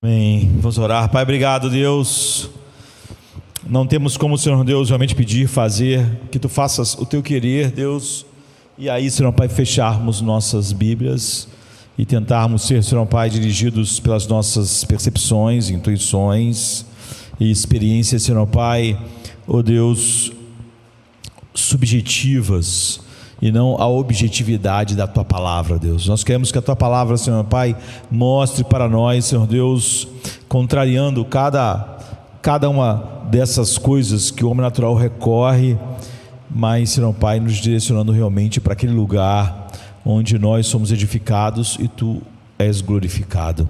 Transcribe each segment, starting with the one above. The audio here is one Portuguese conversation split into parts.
Amém. Vamos orar. Pai, obrigado, Deus. Não temos como, Senhor Deus, realmente pedir, fazer, que Tu faças o Teu querer, Deus. E aí, Senhor Pai, fecharmos nossas Bíblias e tentarmos ser, Senhor Pai, dirigidos pelas nossas percepções, intuições e experiências, Senhor Pai, ó Deus, subjetivas, e não a objetividade da Tua Palavra, Deus. Nós queremos que a Tua Palavra, Senhor Pai, mostre para nós, Senhor Deus, contrariando cada uma dessas coisas que o homem natural recorre, mas, Senhor Pai, nos direcionando realmente para aquele lugar onde nós somos edificados e Tu és glorificado.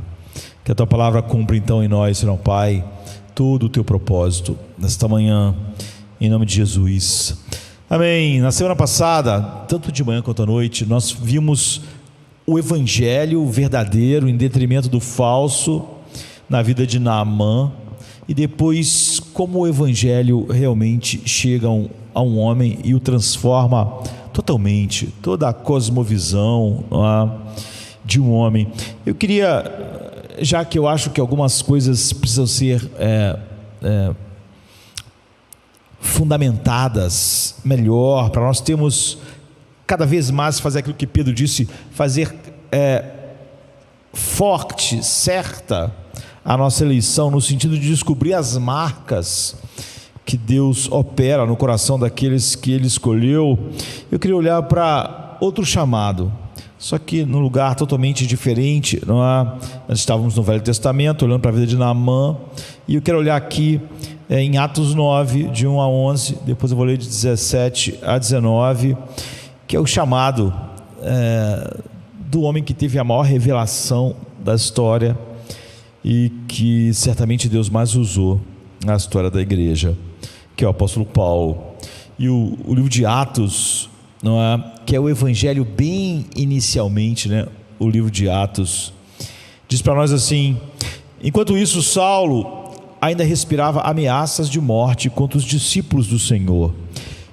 Que a Tua Palavra cumpra então em nós, Senhor Pai, todo o Teu propósito nesta manhã, em nome de Jesus. Amém. Na semana passada, tanto de manhã quanto à noite, nós vimos o evangelho verdadeiro em detrimento do falso na vida de Naamã, e depois como o evangelho realmente chega a um homem e o transforma totalmente, toda a cosmovisão de um homem. Eu queria, já que eu acho que algumas coisas precisam ser fundamentadas melhor, para nós termos cada vez mais fazer aquilo que Pedro disse, fazer forte, certa a nossa eleição, no sentido de descobrir as marcas que Deus opera no coração daqueles que Ele escolheu. Eu queria olhar para outro chamado, só que num lugar totalmente diferente, não é? Nós estávamos no Velho Testamento, olhando para a vida de Naamã, e eu quero olhar aqui em Atos 9, de 1 a 11, depois eu vou ler de 17 a 19, que é o chamado do homem que teve a maior revelação da história e que certamente Deus mais usou na história da igreja, que é o apóstolo Paulo. E o livro de Atos, não é? Que é o evangelho bem inicialmente, né? O livro de Atos diz para nós assim: enquanto isso, Saulo ainda respirava ameaças de morte contra os discípulos do Senhor.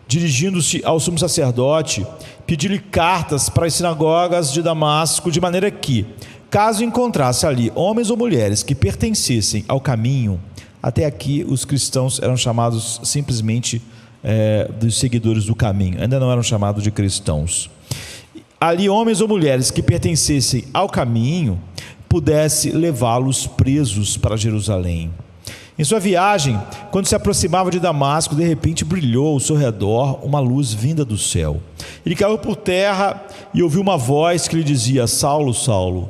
Dirigindo-se ao sumo sacerdote, pediu-lhe cartas para as sinagogas de Damasco, de maneira que, caso encontrasse ali homens ou mulheres que pertencessem ao caminho, até aqui os cristãos eram chamados simplesmente dos seguidores do caminho, ainda não eram chamados de cristãos. Ali homens ou mulheres que pertencessem ao caminho, pudesse levá-los presos para Jerusalém. Em sua viagem, quando se aproximava de Damasco, de repente brilhou ao seu redor uma luz vinda do céu. Ele caiu por terra e ouviu uma voz que lhe dizia: Saulo, Saulo,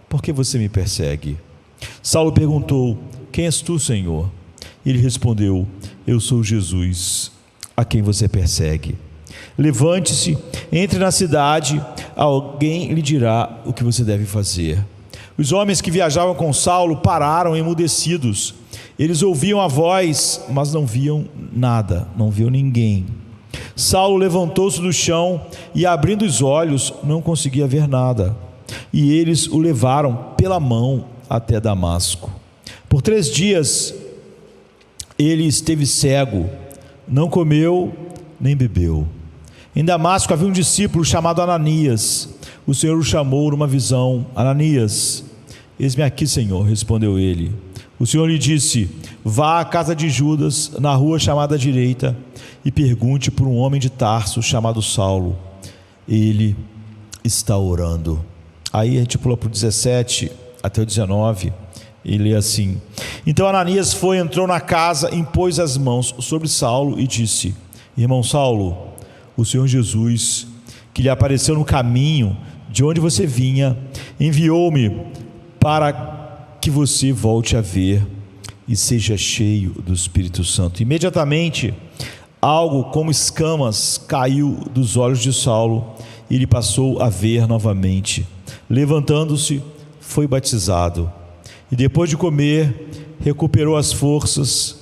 por que você me persegue? Saulo perguntou: quem és tu, Senhor? Ele respondeu: eu sou Jesus, a quem você persegue. Levante-se, entre na cidade, alguém lhe dirá o que você deve fazer. Os homens que viajavam com Saulo pararam emudecidos. Eles ouviam a voz, mas não viam nada, não viam ninguém. Saulo levantou-se do chão e, abrindo os olhos, não conseguia ver nada. E eles o levaram pela mão até Damasco. Por 3 dias ele esteve cego, não comeu nem bebeu. Em Damasco havia um discípulo chamado Ananias. O Senhor o chamou numa visão: Ananias. Eis-me aqui, Senhor, respondeu ele. O Senhor lhe disse: vá à casa de Judas, na rua chamada direita, e pergunte por um homem de Tarso chamado Saulo. Ele está orando. Aí a gente pula para o 17 até o 19 e lê assim: então Ananias foi, entrou na casa, impôs as mãos sobre Saulo e disse: irmão Saulo, o Senhor Jesus, que lhe apareceu no caminho de onde você vinha, enviou-me para que você volte a ver e seja cheio do Espírito Santo. Imediatamente, algo como escamas caiu dos olhos de Saulo e ele passou a ver novamente. Levantando-se, foi batizado. E depois de comer, recuperou as forças.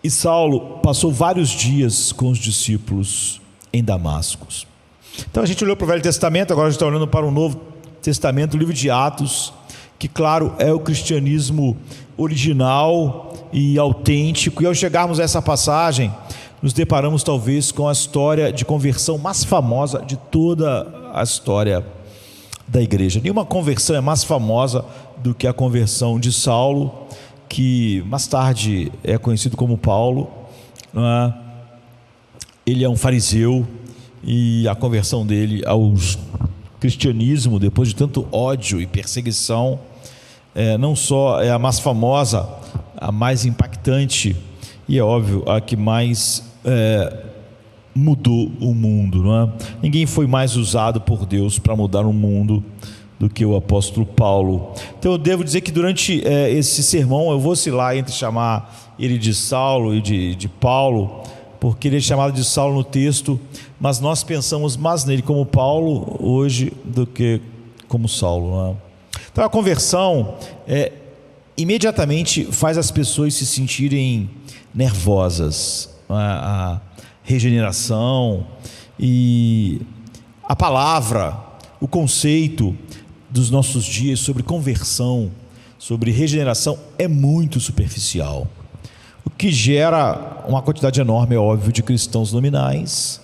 E Saulo passou vários dias com os discípulos em Damasco. Então a gente olhou para o Velho Testamento, agora a gente está olhando para o Novo Testamento, o livro de Atos, que claro é o cristianismo original e autêntico. E ao chegarmos a essa passagem, nos deparamos talvez com a história de conversão mais famosa de toda a história da igreja. Nenhuma conversão é mais famosa do que a conversão de Saulo, que mais tarde é conhecido como Paulo. Ele é um fariseu, e a conversão dele ao cristianismo, depois de tanto ódio e perseguição, não só é a mais famosa, a mais impactante, e é óbvio, a que mais mudou o mundo, não é? Ninguém foi mais usado por Deus para mudar o mundo do que o apóstolo Paulo. Então eu devo dizer que durante esse sermão eu vou oscilar entre chamar ele de Saulo e de Paulo, porque ele é chamado de Saulo no texto, mas nós pensamos mais nele como Paulo hoje do que como Saulo, não é? Então a conversão imediatamente faz as pessoas se sentirem nervosas, não é? A regeneração e a palavra, o conceito dos nossos dias sobre conversão, sobre regeneração, é muito superficial, o que gera uma quantidade enorme, é óbvio, de cristãos nominais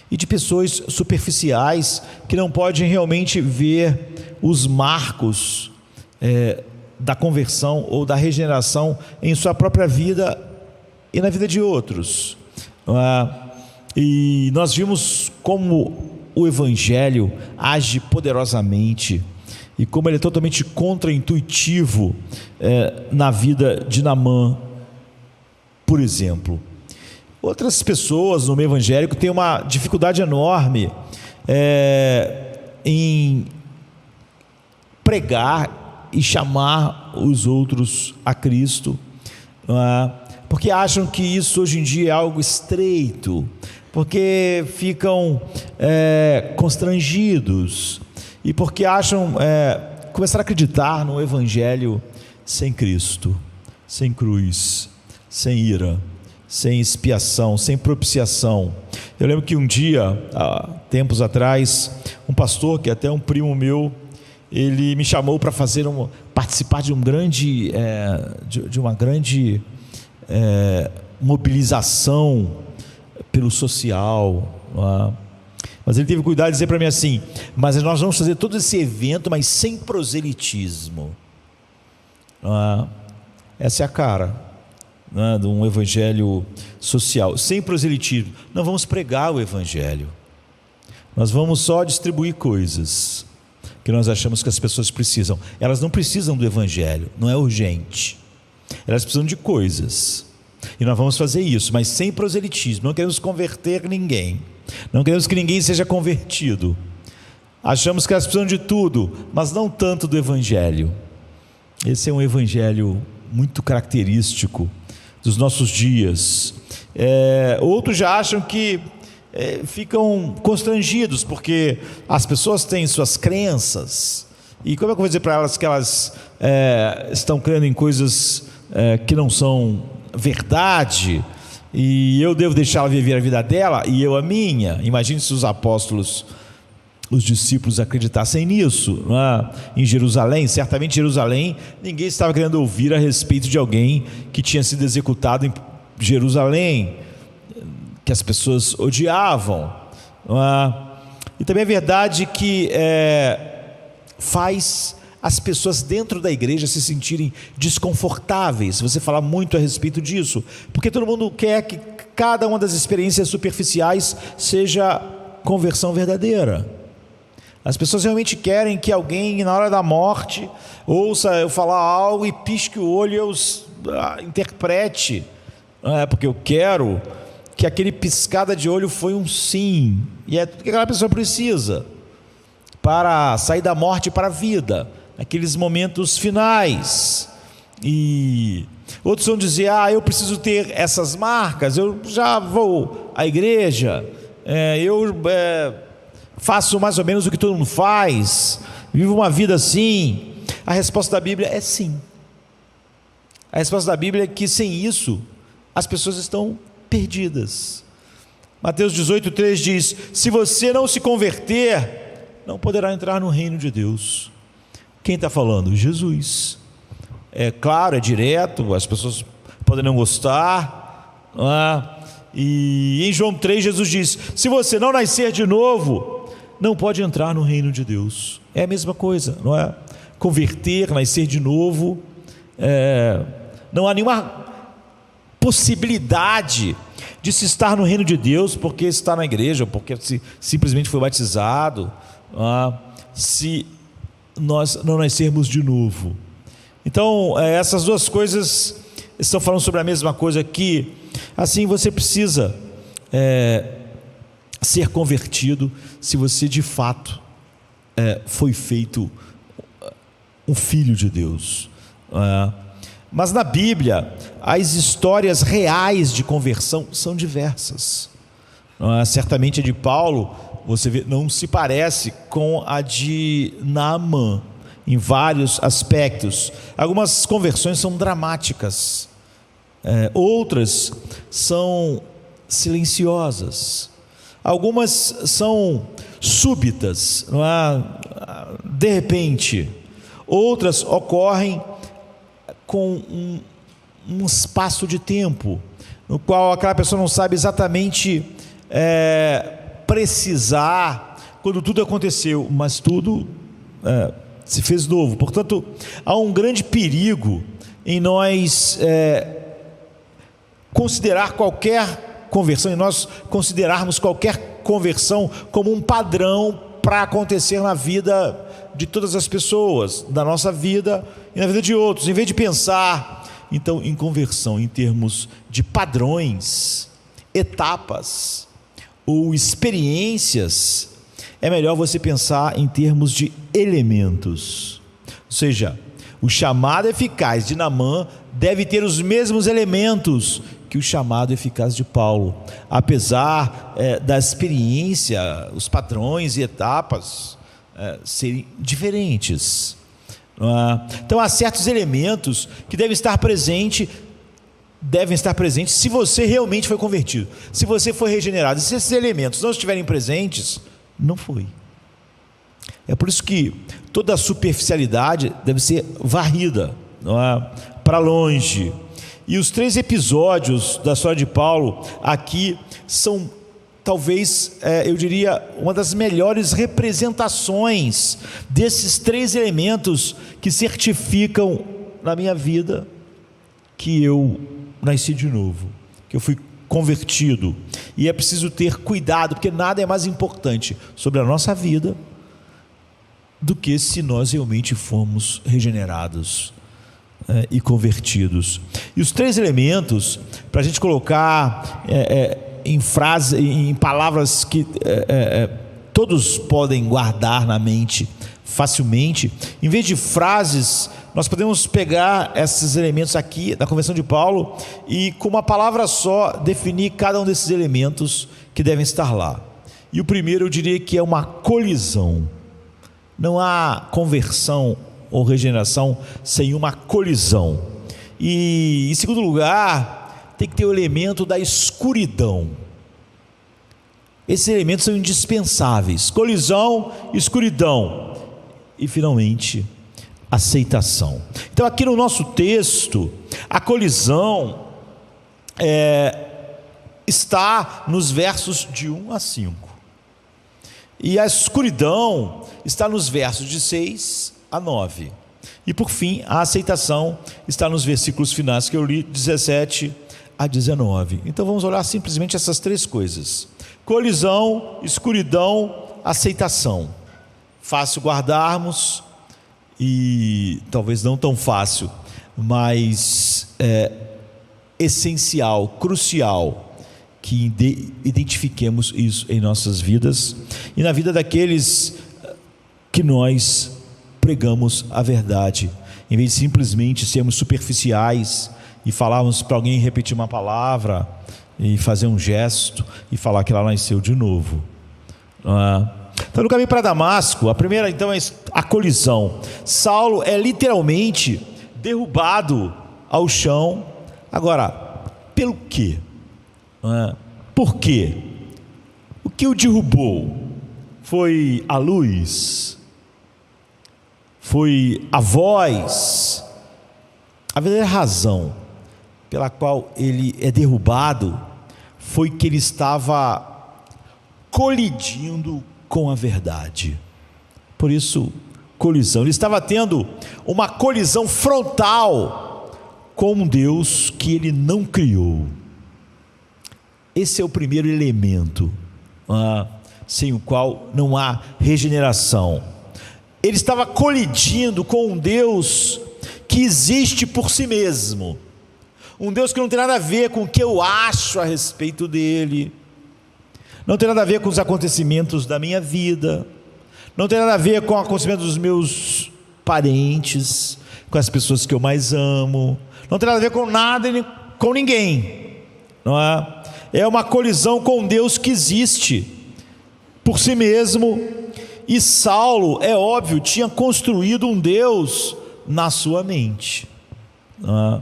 e de pessoas superficiais que não podem realmente ver os marcos da conversão ou da regeneração em sua própria vida e na vida de outros. E nós vimos como o Evangelho age poderosamente e como ele é totalmente contraintuitivo na vida de Naamã, por exemplo. Outras pessoas no meio evangélico têm uma dificuldade enorme em pregar e chamar os outros a Cristo, porque acham que isso hoje em dia é algo estreito, porque ficam constrangidos e porque acham, começaram a acreditar no Evangelho sem Cristo, sem cruz, sem ira, sem expiação, sem propiciação. Eu lembro que um dia, há tempos atrás, um pastor, que é até um primo meu, ele me chamou para participar de uma grande mobilização pelo social, mas ele teve cuidado de dizer para mim assim: mas nós vamos fazer todo esse evento, mas sem proselitismo. Essa é a cara de um evangelho social, sem proselitismo. Não vamos pregar o evangelho, nós vamos só distribuir coisas que nós achamos que as pessoas precisam. Elas não precisam do evangelho, não é urgente, elas precisam de coisas, e nós vamos fazer isso, mas sem proselitismo. Não queremos converter ninguém, não queremos que ninguém seja convertido. Achamos que elas precisam de tudo, mas não tanto do evangelho. Esse é um evangelho muito característico dos nossos dias. Outros já acham que ficam constrangidos, porque as pessoas têm suas crenças, e como é que eu vou dizer para elas que elas estão crendo em coisas que não são verdade, e eu devo deixar ela viver a vida dela e eu a minha? Imagine se os apóstolos, os discípulos acreditassem nisso, não é? Em Jerusalém, certamente em Jerusalém, ninguém estava querendo ouvir a respeito de alguém que tinha sido executado em Jerusalém, que as pessoas odiavam, não é? E também é verdade que faz as pessoas dentro da igreja se sentirem desconfortáveis, você fala muito a respeito disso, porque todo mundo quer que cada uma das experiências superficiais seja conversão verdadeira. As pessoas realmente querem que alguém, na hora da morte, ouça eu falar algo e pisque o olho e eu interprete, porque eu quero que aquele piscada de olho foi um sim, e é tudo que aquela pessoa precisa para sair da morte para a vida, aqueles momentos finais. E outros vão dizer: eu preciso ter essas marcas, eu já vou à igreja, eu faço mais ou menos o que todo mundo faz, vivo uma vida assim. A resposta da Bíblia é sim. A resposta da Bíblia é que sem isso as pessoas estão perdidas. Mateus 18:3 diz: se você não se converter, não poderá entrar no reino de Deus. Quem está falando? Jesus. É claro, é direto, as pessoas podem não gostar, não é? E em João 3 Jesus diz: se você não nascer de novo, não pode entrar no reino de Deus. É a mesma coisa, não é? Converter, nascer de novo, não há nenhuma possibilidade de se estar no reino de Deus porque está na igreja, porque simplesmente foi batizado, se nós não nascermos de novo. Então, essas duas coisas estão falando sobre a mesma coisa, que assim você precisa ser convertido se você de fato foi feito um filho de Deus. Mas na Bíblia, as histórias reais de conversão são diversas. Certamente a de Paulo, você vê, não se parece com a de Naamã, em vários aspectos. Algumas conversões são dramáticas, outras são silenciosas, algumas são súbitas, não é? De repente, outras ocorrem com um espaço de tempo, no qual aquela pessoa não sabe exatamente precisar quando tudo aconteceu, mas tudo se fez novo. Portanto, há um grande perigo em nós considerar qualquer conversão, em nós considerarmos qualquer conversão como um padrão para acontecer na vida de todas as pessoas, da nossa vida e na vida de outros. Em vez de pensar, então, em conversão em termos de padrões, etapas ou experiências, é melhor você pensar em termos de elementos. Ou seja, o chamado eficaz de Naamã deve ter os mesmos elementos que o chamado eficaz de Paulo, apesar da experiência, os padrões e etapas serem diferentes. Então há certos elementos que devem estar presentes se você realmente foi convertido, se você foi regenerado. E se esses elementos não estiverem presentes, não foi. É por isso que toda a superficialidade deve ser varrida para longe. E os 3 episódios da história de Paulo aqui são, talvez, eu diria, uma das melhores representações desses 3 elementos que certificam na minha vida que eu nasci de novo, que eu fui convertido. E é preciso ter cuidado, porque nada é mais importante sobre a nossa vida do que se nós realmente fomos regenerados e convertidos. E os 3 elementos, para a gente colocar em palavras que todos podem guardar na mente facilmente, em vez de frases, nós podemos pegar esses elementos aqui da conversão de Paulo e, com uma palavra só, definir cada um desses elementos que devem estar lá. E o primeiro, eu diria que é uma colisão. Não há conversão ou regeneração sem uma colisão. E, em segundo lugar, tem que ter o elemento da escuridão. Esses elementos são indispensáveis: colisão, escuridão e, finalmente, aceitação. Então, aqui no nosso texto, a colisão está nos versos de 1 a 5, e a escuridão está nos versos de 6 a 9, e por fim a aceitação está nos versículos finais que eu li, 17 a 19. Então vamos olhar simplesmente essas 3 coisas: colisão, escuridão, aceitação. Fácil guardarmos, e talvez não tão fácil, mas essencial, crucial, que identifiquemos isso em nossas vidas e na vida daqueles que nós pregamos a verdade, em vez de simplesmente sermos superficiais e falarmos para alguém repetir uma palavra e fazer um gesto e falar que ela nasceu de novo. Então, no caminho para Damasco, a primeira então é a colisão. Saulo é literalmente derrubado ao chão. Agora, pelo quê? Por quê? O que o derrubou? Foi a luz? Foi a voz? A verdadeira razão pela qual ele é derrubado foi que ele estava colidindo com a verdade. Por isso, colisão. Ele estava tendo uma colisão frontal com um Deus que ele não criou. Esse é o primeiro elemento, sem o qual não há regeneração. Ele estava colidindo com um Deus que existe por si mesmo, um Deus que não tem nada a ver com o que eu acho a respeito dele, não tem nada a ver com os acontecimentos da minha vida, não tem nada a ver com o acontecimento dos meus parentes, com as pessoas que eu mais amo, não tem nada a ver com nada e com ninguém, não é? É uma colisão com Deus que existe por si mesmo. E Saulo, é óbvio, tinha construído um Deus na sua mente, não é?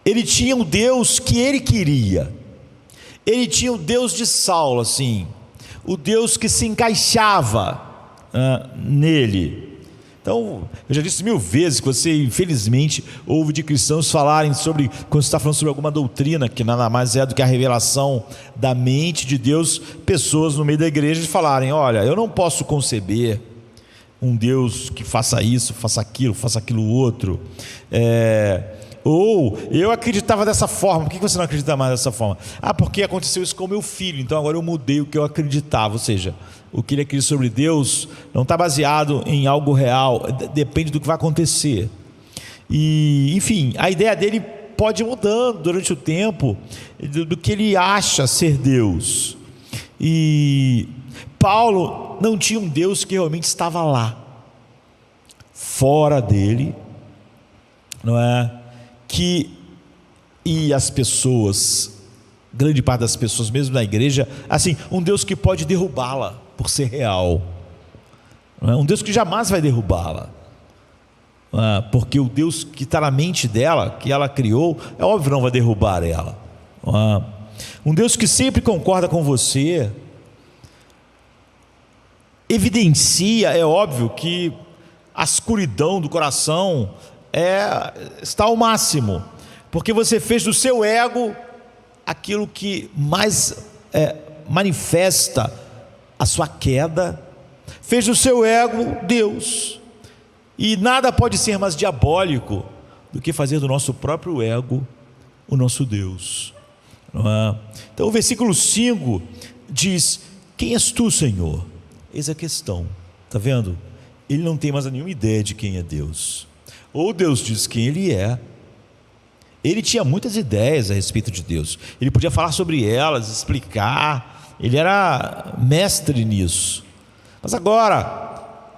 Ele tinha o Deus que ele queria. Ele tinha o Deus de Saulo, assim, o Deus que se encaixava nele. Então, eu já disse 1000 vezes que você, infelizmente, ouve de cristãos falarem sobre, quando você está falando sobre alguma doutrina, que nada mais é do que a revelação da mente de Deus, pessoas no meio da igreja falarem: olha, eu não posso conceber um Deus que faça isso, faça aquilo outro, ou eu acreditava dessa forma. Por que você não acredita mais dessa forma? Porque aconteceu isso com meu filho, então agora eu mudei o que eu acreditava. Ou seja, o que ele acredita sobre Deus não está baseado em algo real, depende do que vai acontecer. E, enfim, a ideia dele pode ir mudando durante o tempo, do que ele acha ser Deus. E Paulo não tinha um Deus que realmente estava lá, fora dele, não é? E as pessoas, grande parte das pessoas, mesmo na igreja, assim, um Deus que pode derrubá-la por ser real, não é? Um Deus que jamais vai derrubá-la, porque o Deus que está na mente dela, que ela criou, é óbvio, não vai derrubar ela, não é? Um Deus que sempre concorda com você, evidencia, é óbvio, que a escuridão do coração está ao máximo, porque você fez do seu ego aquilo que mais manifesta a sua queda, fez do seu ego Deus, e nada pode ser mais diabólico do que fazer do nosso próprio ego o nosso Deus, não é? Então o versículo 5 diz: quem és tu, Senhor? Eis a questão, está vendo? Ele não tem mais nenhuma ideia de quem é Deus. Ou Deus diz quem ele é. Ele tinha muitas ideias a respeito de Deus, ele podia falar sobre elas, explicar, ele era mestre nisso. Mas agora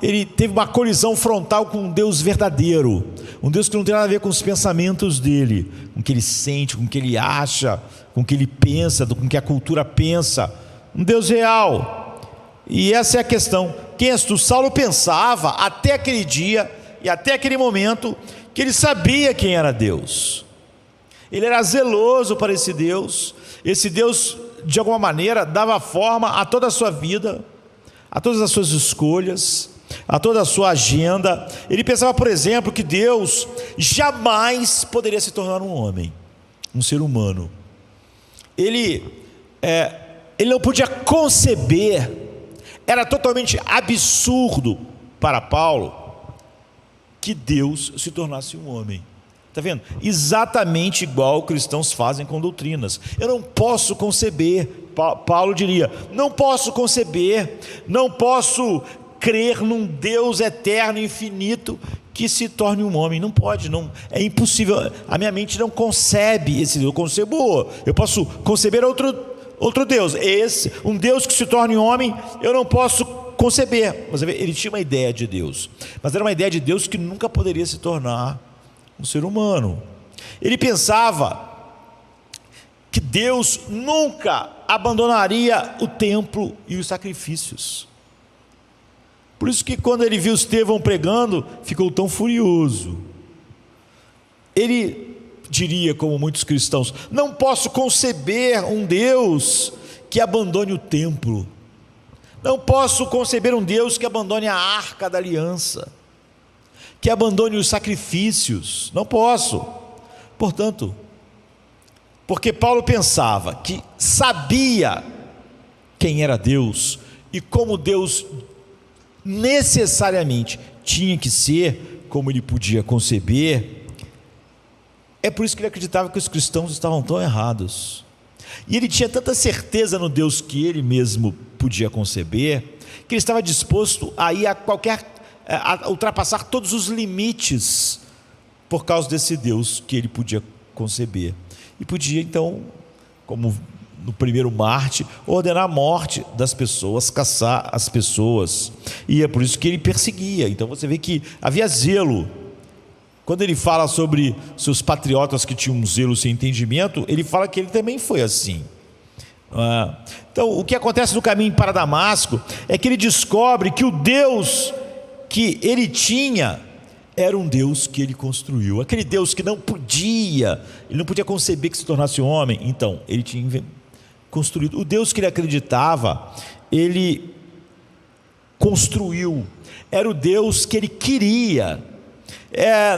ele teve uma colisão frontal com um Deus verdadeiro, um Deus que não tem nada a ver com os pensamentos dele, com o que ele sente, com o que ele acha, com o que ele pensa, com o que a cultura pensa. Um Deus real. E essa é a questão: quem és tu? Saulo pensava até aquele dia e até aquele momento que ele sabia quem era Deus. Ele era zeloso para esse Deus de alguma maneira dava forma a toda a sua vida, a todas as suas escolhas, a toda a sua agenda. Ele pensava, por exemplo, que Deus jamais poderia se tornar um homem, um ser humano. Ele não podia conceber, era totalmente absurdo para Paulo que Deus se tornasse um homem. Está vendo? Exatamente igual cristãos fazem com doutrinas. Eu não posso conceber, Paulo diria, não posso conceber, não posso crer num Deus eterno, infinito, que se torne um homem. Não pode, não, é impossível. A minha mente não concebe esse Deus. Eu posso conceber outro Deus. Um Deus que se torne um homem, eu não posso conceber. Mas ele tinha uma ideia de Deus, mas era uma ideia de Deus que nunca poderia se tornar um ser humano. Ele pensava que Deus nunca abandonaria o templo e os sacrifícios. Por isso que quando ele viu Estevão pregando, ficou tão furioso. Ele diria, como muitos cristãos: não posso conceber um Deus que abandone o templo, não posso conceber um Deus que abandone a arca da aliança, que abandone os sacrifícios. Não posso. Portanto, porque Paulo pensava que sabia quem era Deus e como Deus necessariamente tinha que ser, como ele podia conceber, é por isso que ele acreditava que os cristãos estavam tão errados. E ele tinha tanta certeza no Deus que ele mesmo podia conceber, que ele estava disposto a ir a ultrapassar todos os limites por causa desse Deus que ele podia conceber. E podia então, como no primeiro Marte, ordenar a morte das pessoas, caçar as pessoas. E é por isso que ele perseguia. Então você vê que havia zelo. Quando ele fala sobre seus patriotas que tinham um zelo sem entendimento, ele fala que ele também foi assim. Então o que acontece no caminho para Damasco é que ele descobre que o Deus que ele tinha era um Deus que ele construiu. Aquele Deus que ele não podia conceber que se tornasse homem. Então ele tinha construído. O Deus que ele acreditava, ele construiu. Era o Deus que ele queria.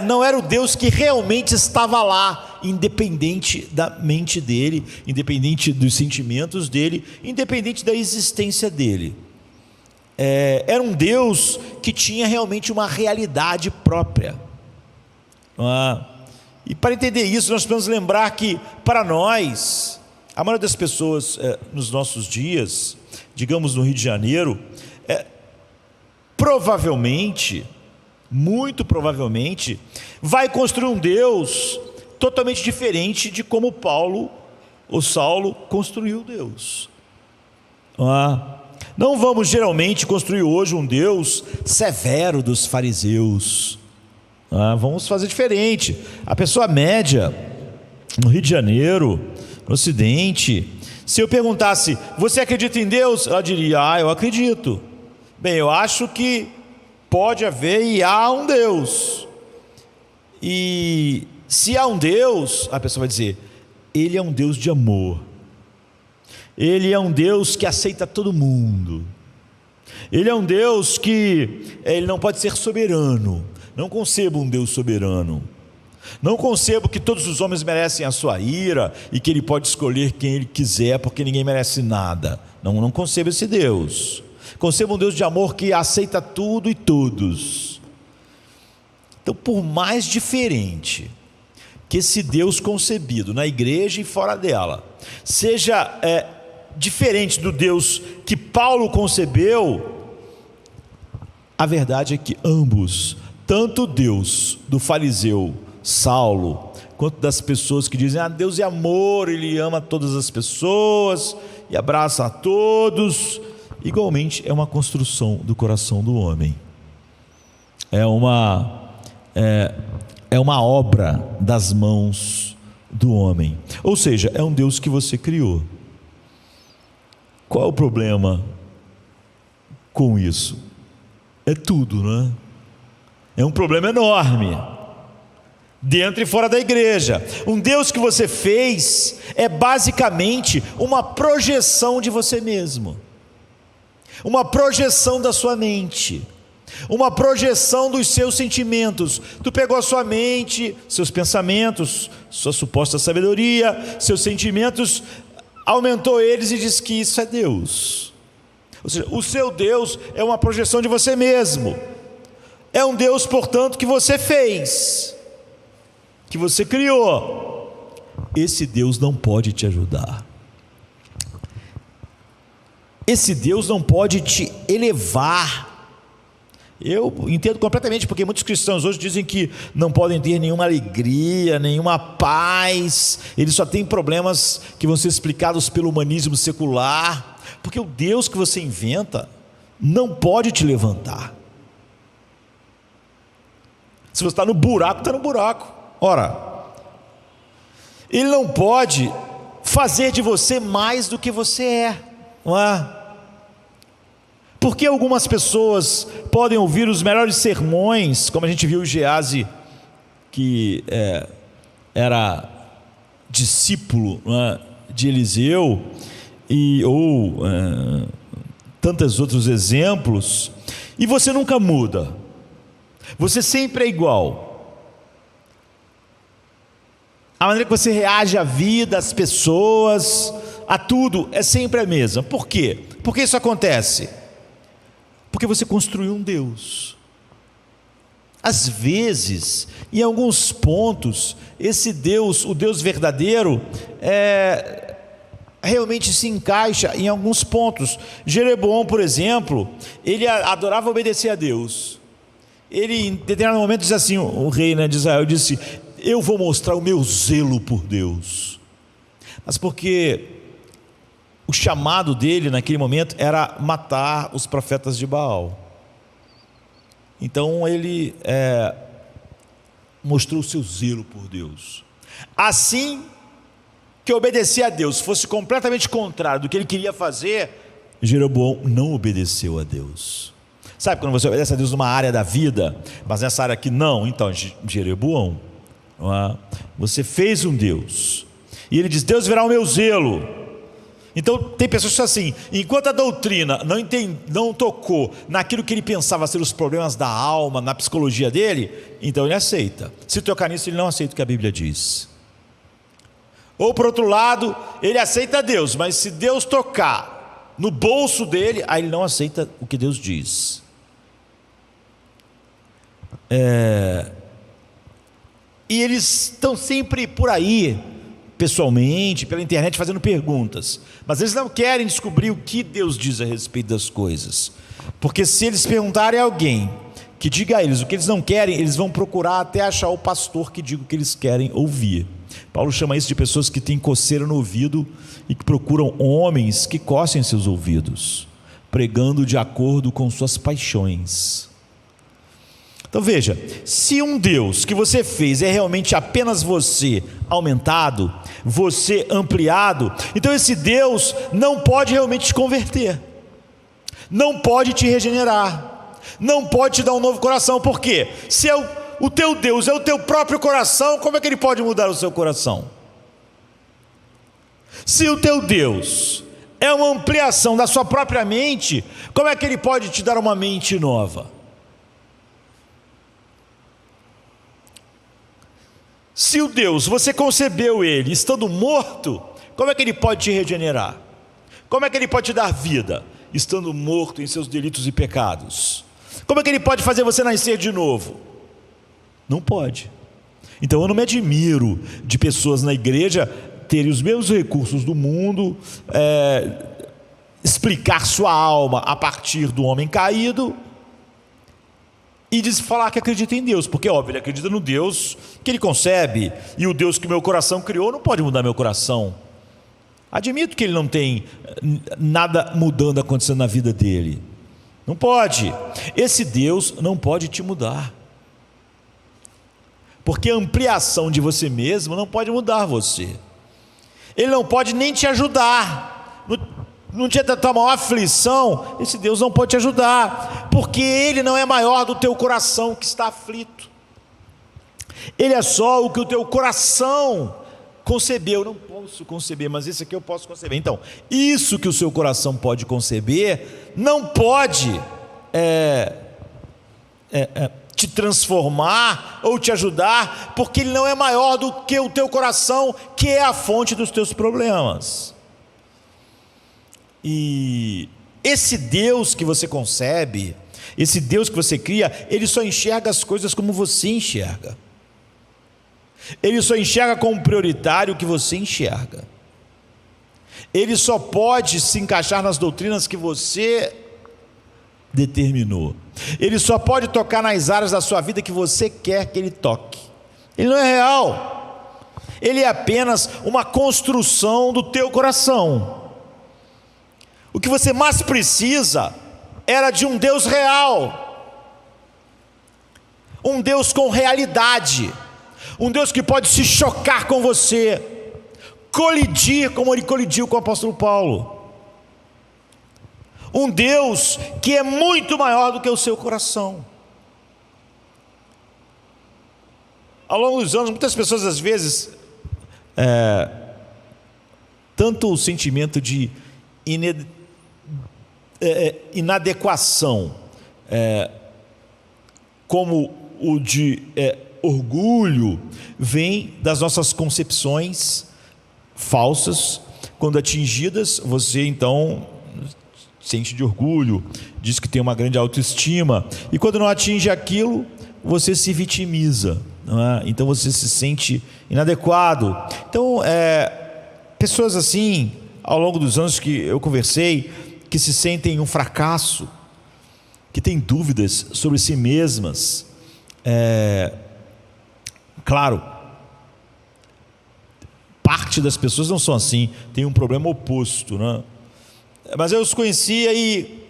Não era o Deus que realmente estava lá, independente da mente dele, independente dos sentimentos dele, independente da existência dele. Era um Deus que tinha realmente uma realidade própria. E para entender isso, nós precisamos lembrar que, para nós, a maioria das pessoas nos nossos dias, digamos no Rio de Janeiro, provavelmente, muito provavelmente, vai construir um Deus totalmente diferente de como Saulo construiu Deus. Não vamos geralmente construir hoje um Deus severo dos fariseus. Vamos fazer diferente. A pessoa média no Rio de Janeiro, no Ocidente, se eu perguntasse: você acredita em Deus? Ela diria: eu acredito. Bem, eu acho que pode haver e há um Deus. E se há um Deus, a pessoa vai dizer: ele é um Deus de amor. Ele é um Deus que aceita todo mundo. Ele é um Deus que ele não pode ser soberano. Não concebo um Deus soberano. Não concebo que todos os homens merecem a sua ira e que ele pode escolher quem ele quiser porque ninguém merece nada. Não concebo esse Deus. Concebo um Deus de amor que aceita tudo e todos. Então, por mais diferente que esse Deus concebido na igreja e fora dela seja diferente do Deus que Paulo concebeu, a verdade é que ambos, tanto o Deus do fariseu Saulo, quanto das pessoas que dizem: Deus é amor, Ele ama todas as pessoas e abraça a todos, igualmente é uma construção do coração do homem. É uma obra das mãos do homem. Ou seja, é um Deus que você criou. Qual é o problema com isso? É tudo, não é? É um problema enorme, dentro e fora da igreja. Um Deus que você fez é basicamente uma projeção de você mesmo, uma projeção da sua mente, uma projeção dos seus sentimentos. Tu pegou a sua mente, seus pensamentos, sua suposta sabedoria, seus sentimentos, aumentou eles e diz que isso é Deus. Ou seja, o seu Deus é uma projeção de você mesmo. É um Deus, portanto, que você fez, que você criou. Esse Deus não pode te ajudar. Esse Deus não pode te elevar. Eu entendo completamente, porque muitos cristãos hoje dizem que não podem ter nenhuma alegria, nenhuma paz, eles só têm problemas que vão ser explicados pelo humanismo secular, porque o Deus que você inventa não pode te levantar. Se você está no buraco, está no buraco. Ora, Ele não pode fazer de você mais do que você é, não é? Porque algumas pessoas podem ouvir os melhores sermões, como a gente viu o Gease, que era discípulo, né, de Eliseu, ou tantos outros exemplos, e você nunca muda, você sempre é igual. A maneira que você reage à vida, às pessoas, a tudo, é sempre a mesma. Por quê? Por que isso acontece? Porque você construiu um Deus. Às vezes, em alguns pontos, esse Deus, o Deus verdadeiro, realmente se encaixa em alguns pontos. Jeroboão, por exemplo, ele adorava obedecer a Deus. Ele, em determinado momento, diz assim, o rei, de Israel, disse: eu vou mostrar o meu zelo por Deus. Mas porque o chamado dele naquele momento era matar os profetas de Baal. Então ele mostrou o seu zelo por Deus. Assim que obedecer a Deus fosse completamente contrário do que ele queria fazer, Jeroboão não obedeceu a Deus. Sabe quando você obedece a Deus numa área da vida, mas nessa área aqui não? Então, Jeroboão, você fez um Deus, e ele diz: Deus verá o meu zelo. Então tem pessoas que são assim, enquanto a doutrina não tocou naquilo que ele pensava ser os problemas da alma, na psicologia dele, então ele aceita. Se tocar nisso, ele não aceita o que a Bíblia diz. Ou por outro lado, ele aceita Deus, mas se Deus tocar no bolso dele, aí ele não aceita o que Deus diz. E eles estão sempre por aí, pessoalmente, pela internet, fazendo perguntas, mas eles não querem descobrir o que Deus diz a respeito das coisas, porque se eles perguntarem a alguém que diga a eles o que eles não querem, eles vão procurar até achar o pastor que diga o que eles querem ouvir. Paulo chama isso de pessoas que têm coceira no ouvido e que procuram homens que cocem seus ouvidos, pregando de acordo com suas paixões. Então veja, se um Deus que você fez é realmente apenas você aumentado, você ampliado, então esse Deus não pode realmente te converter, não pode te regenerar, não pode te dar um novo coração. Por quê? Se o teu Deus é o teu próprio coração, como é que ele pode mudar o seu coração? Se o teu Deus é uma ampliação da sua própria mente, como é que ele pode te dar uma mente nova? Se o Deus, você concebeu ele estando morto, como é que ele pode te regenerar? Como é que ele pode te dar vida, estando morto em seus delitos e pecados? Como é que ele pode fazer você nascer de novo? Não pode. Então eu não me admiro de pessoas na igreja terem os mesmos recursos do mundo, explicar sua alma a partir do homem caído, e falar que acredita em Deus, porque óbvio, ele acredita no Deus que ele concebe, e o Deus que meu coração criou não pode mudar meu coração. Admito que ele não tem nada mudando, acontecendo na vida dele, não pode. Esse Deus não pode te mudar, porque a ampliação de você mesmo não pode mudar você. Ele não pode nem te ajudar. No dia da tua maior aflição, esse Deus não pode te ajudar, porque ele não é maior do teu coração que está aflito. Ele é só o que o teu coração concebeu. Eu não posso conceber, mas isso aqui eu posso conceber. Então, isso que o seu coração pode conceber não pode te transformar ou te ajudar, porque ele não é maior do que o teu coração, que é a fonte dos teus problemas. E esse Deus que você concebe, esse Deus que você cria, ele só enxerga as coisas como você enxerga. Ele só enxerga como prioritário o que você enxerga. Ele só pode se encaixar nas doutrinas que você determinou. Ele só pode tocar nas áreas da sua vida que você quer que ele toque. Ele não é real. Ele é apenas uma construção do teu coração. O que você mais precisa era de um Deus real, um Deus com realidade, um Deus que pode se chocar com você, colidir como ele colidiu com o apóstolo Paulo, um Deus que é muito maior do que o seu coração. Ao longo dos anos, muitas pessoas às vezes, tanto o sentimento de inadequação, como o de orgulho, vem das nossas concepções falsas. Quando atingidas, você então se enche de orgulho, diz que tem uma grande autoestima, e quando não atinge aquilo, você se vitimiza, não é? Então você se sente inadequado. Então, pessoas assim, ao longo dos anos que eu conversei, que se sentem um fracasso, que têm dúvidas sobre si mesmas, claro, parte das pessoas não são assim, tem um problema oposto, né? Mas eu os conhecia e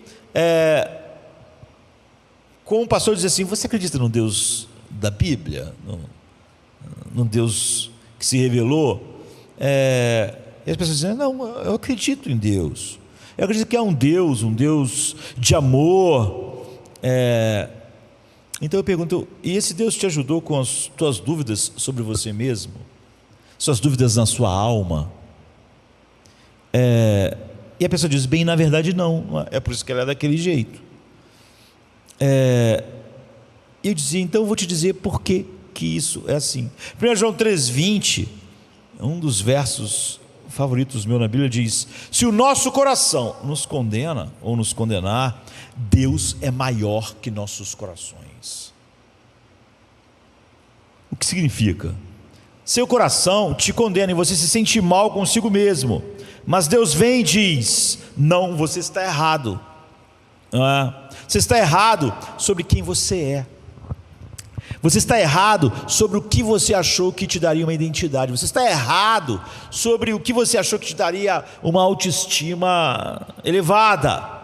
como o pastor dizia assim: você acredita no Deus da Bíblia? No Deus que se revelou? E as pessoas diziam: não, eu acredito em Deus, eu acredito que há um Deus de amor. Então eu pergunto: e esse Deus te ajudou com as tuas dúvidas sobre você mesmo? Suas dúvidas na sua alma? E a pessoa diz: bem, na verdade não, é por isso que ela é daquele jeito. Eu dizia: então eu vou te dizer por que isso é assim. 1 João 3,20, um dos versos favoritos meu na Bíblia, diz: se o nosso coração nos condena ou nos condenar, Deus é maior que nossos corações. O que significa? Seu coração te condena e você se sente mal consigo mesmo, mas Deus vem e diz: não, você está errado. Você está errado sobre quem você é. Você está errado sobre o que você achou que te daria uma identidade. Você está errado sobre o que você achou que te daria uma autoestima elevada.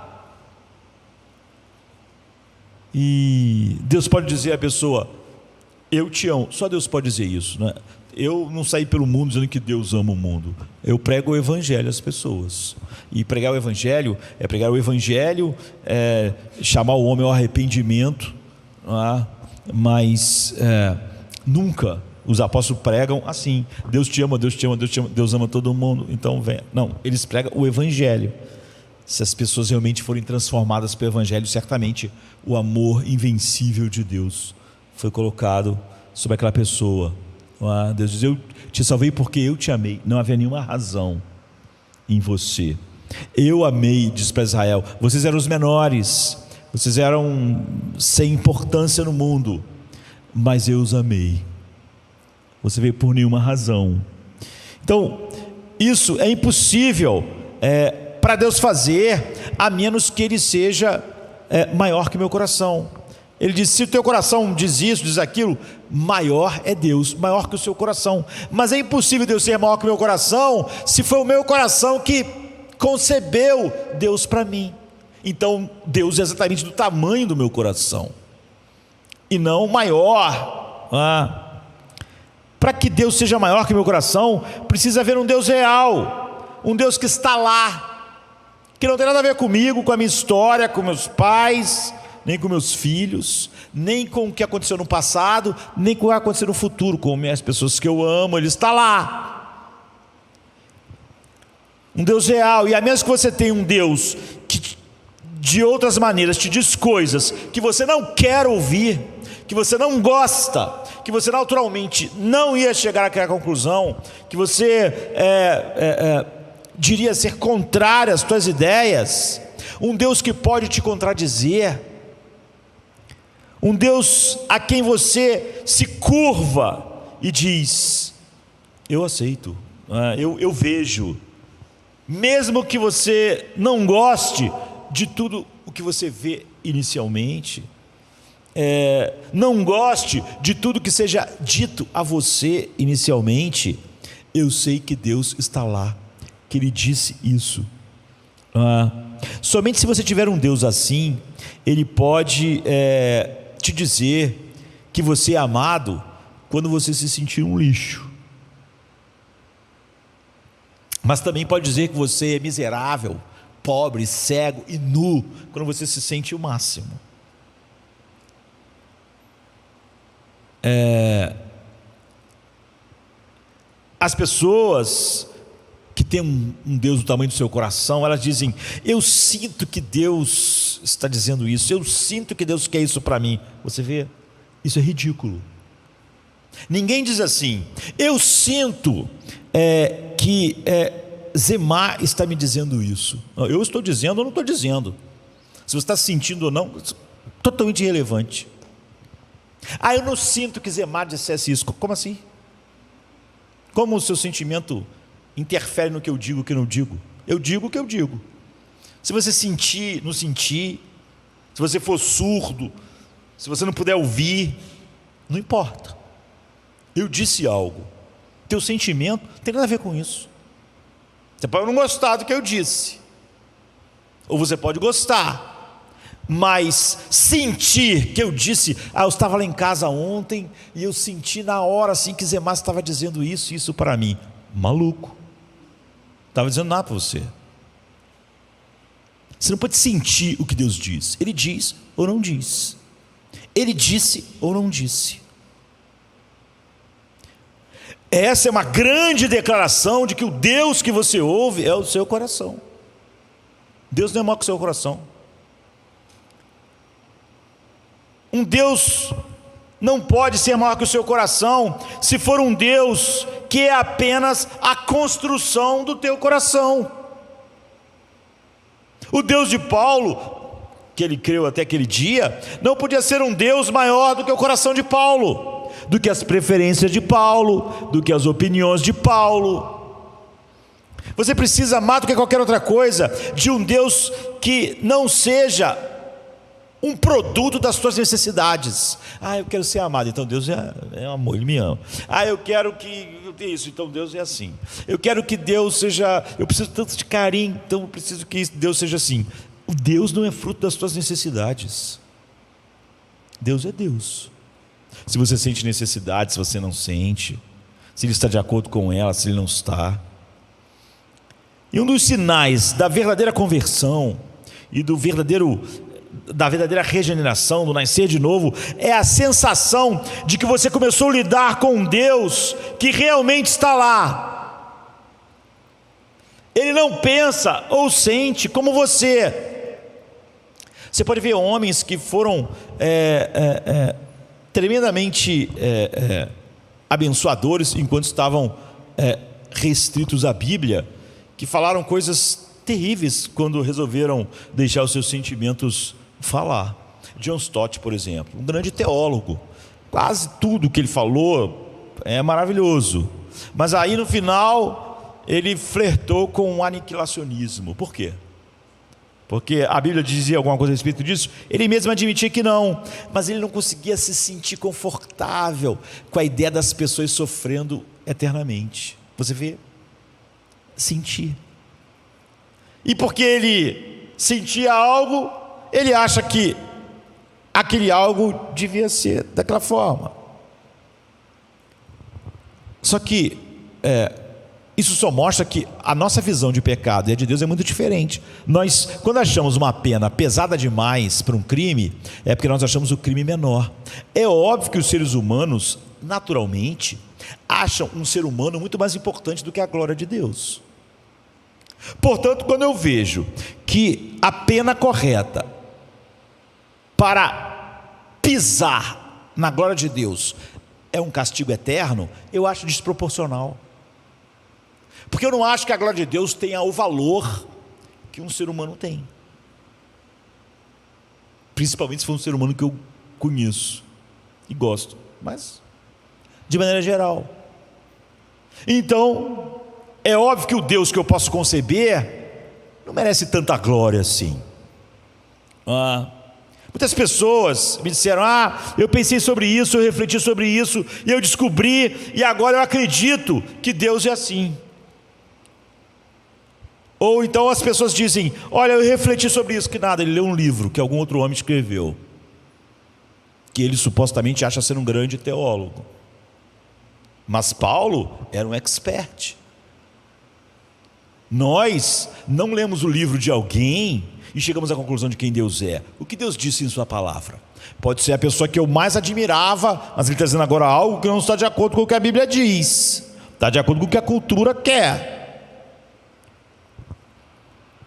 E Deus pode dizer à pessoa: eu te amo. Só Deus pode dizer isso, né? Eu não saí pelo mundo dizendo que Deus ama o mundo. Eu prego o Evangelho às pessoas. E pregar o Evangelho é pregar o Evangelho, chamar o homem ao arrependimento, não é? Mas nunca os apóstolos pregam assim: Deus te ama, Deus te ama, Deus te ama, Deus ama todo mundo, então vem. Não, eles pregam o Evangelho. Se as pessoas realmente forem transformadas pelo Evangelho, certamente o amor invencível de Deus foi colocado sobre aquela pessoa. Deus diz: eu te salvei porque eu te amei. Não havia nenhuma razão em você. Eu amei, diz para Israel. Vocês eram os menores, vocês eram sem importância no mundo, mas eu os amei. Você veio por nenhuma razão. Então, isso é impossível para Deus fazer, a menos que Ele seja maior que meu coração. Ele diz: se o teu coração diz isso, diz aquilo, maior é Deus, maior que o seu coração. Mas é impossível Deus ser maior que o meu coração, se foi o meu coração que concebeu Deus para mim. Então Deus é exatamente do tamanho do meu coração, e não maior. Para que Deus seja maior que o meu coração, precisa haver um Deus real, um Deus que está lá, que não tem nada a ver comigo, com a minha história, com meus pais, nem com meus filhos, nem com o que aconteceu no passado, nem com o que vai acontecer no futuro, com as pessoas que eu amo. Ele está lá, um Deus real. E a menos que você tenha um Deus que de outras maneiras te diz coisas que você não quer ouvir, que você não gosta, que você naturalmente não ia chegar àquela conclusão, que você diria ser contrária às tuas ideias, um Deus que pode te contradizer, um Deus a quem você se curva e diz: eu aceito, eu vejo, mesmo que você não goste de tudo o que você vê inicialmente, não goste de tudo que seja dito a você inicialmente, eu sei que Deus está lá, que Ele disse isso. Somente se você tiver um Deus assim, Ele pode te dizer que você é amado quando você se sentir um lixo, mas também pode dizer que você é miserável, pobre, cego e nu quando você se sente o máximo. As pessoas que têm um Deus do tamanho do seu coração, elas dizem: eu sinto que Deus está dizendo isso, eu sinto que Deus quer isso para mim. Você vê, isso é ridículo. Ninguém diz assim: eu sinto que Zemar está me dizendo isso. Eu estou dizendo ou não estou dizendo. Se você está sentindo ou não, totalmente irrelevante. Eu não sinto que Zemar dissesse isso. Como assim? Como o seu sentimento interfere no que eu digo e o que eu não digo? Eu digo o que eu digo. Se você sentir, não sentir, se você for surdo, se você não puder ouvir, não importa. Eu disse algo. Teu sentimento não tem nada a ver com isso. Você pode não gostar do que eu disse, ou você pode gostar, mas sentir que eu disse, eu estava lá em casa ontem e eu senti na hora assim que Zemar estava dizendo isso para mim. Maluco, não estava dizendo nada para você. Você não pode sentir o que Deus diz. Ele diz ou não diz. Ele disse ou não disse. Essa é uma grande declaração de que o Deus que você ouve é o seu coração. Deus não é maior que o seu coração. Um Deus não pode ser maior que o seu coração se for um Deus que é apenas a construção do teu coração. O Deus de Paulo, que ele creu até aquele dia, não podia ser um Deus maior do que o coração de Paulo, do que as preferências de Paulo, do que as opiniões de Paulo. Você precisa, mais do que qualquer outra coisa, de um Deus que não seja um produto das suas necessidades. Eu quero ser amado, então Deus é amor, Ele me ama. Eu quero que eu tenha isso, então Deus é assim. Eu quero que Deus seja, eu preciso tanto de carinho, então eu preciso que Deus seja assim. O Deus não é fruto das suas necessidades. Deus é Deus. Se você sente necessidade, se você não sente, se Ele está de acordo com ela, se Ele não está. E um dos sinais da verdadeira conversão e da verdadeira regeneração, do nascer de novo, é a sensação de que você começou a lidar com um Deus que realmente está lá. Ele não pensa ou sente como você. Você pode ver homens que foram tremendamente abençoadores enquanto estavam restritos à Bíblia, que falaram coisas terríveis quando resolveram deixar os seus sentimentos falar. John Stott, por exemplo, um grande teólogo, quase tudo que ele falou é maravilhoso, mas aí no final ele flertou com o aniquilacionismo. Por quê? Porque a Bíblia dizia alguma coisa a respeito disso? Ele mesmo admitia que não, mas ele não conseguia se sentir confortável com a ideia das pessoas sofrendo eternamente. Você vê? Sentir. E porque ele sentia algo, ele acha que aquele algo devia ser daquela forma. Só que isso só mostra que a nossa visão de pecado e a de Deus é muito diferente. Nós, quando achamos uma pena pesada demais para um crime, é porque nós achamos o crime menor. É óbvio que os seres humanos, naturalmente, acham um ser humano muito mais importante do que a glória de Deus. Portanto, quando eu vejo que a pena correta para pisar na glória de Deus é um castigo eterno, eu acho desproporcional. Porque eu não acho que a glória de Deus tenha o valor que um ser humano tem. Principalmente se for um ser humano que eu conheço e gosto, mas de maneira geral. Então, é óbvio que o Deus que eu posso conceber não merece tanta glória assim. Muitas pessoas me disseram: eu pensei sobre isso, eu refleti sobre isso, e eu descobri, e agora eu acredito que Deus é assim. Ou então as pessoas dizem: olha, eu refleti sobre isso. Que nada, ele leu um livro que algum outro homem escreveu, que ele supostamente acha ser um grande teólogo. Mas Paulo era um expert. Nós não lemos o livro de alguém e chegamos à conclusão de quem Deus é. O que Deus disse em sua palavra? Pode ser a pessoa que eu mais admirava, mas ele está dizendo agora algo que não está de acordo com o que a Bíblia diz, está de acordo com o que a cultura quer.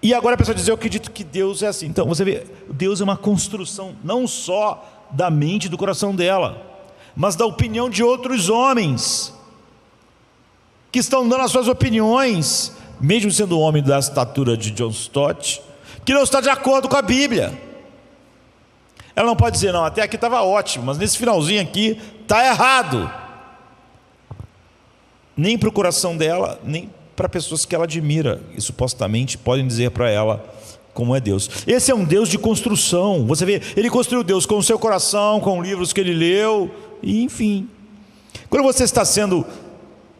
E agora a pessoa diz: eu acredito que Deus é assim. Então você vê, Deus é uma construção não só da mente e do coração dela, mas da opinião de outros homens que estão dando as suas opiniões mesmo sendo um homem da estatura de John Stott, que não está de acordo com a Bíblia. Ela não pode dizer, não, até aqui estava ótimo, mas nesse finalzinho aqui está errado. Nem para o coração dela, nem para pessoas que ela admira e supostamente podem dizer para ela como é Deus. Esse é um Deus de construção. Você vê, ele construiu Deus com o seu coração, com livros que ele leu, e enfim. Quando você está sendo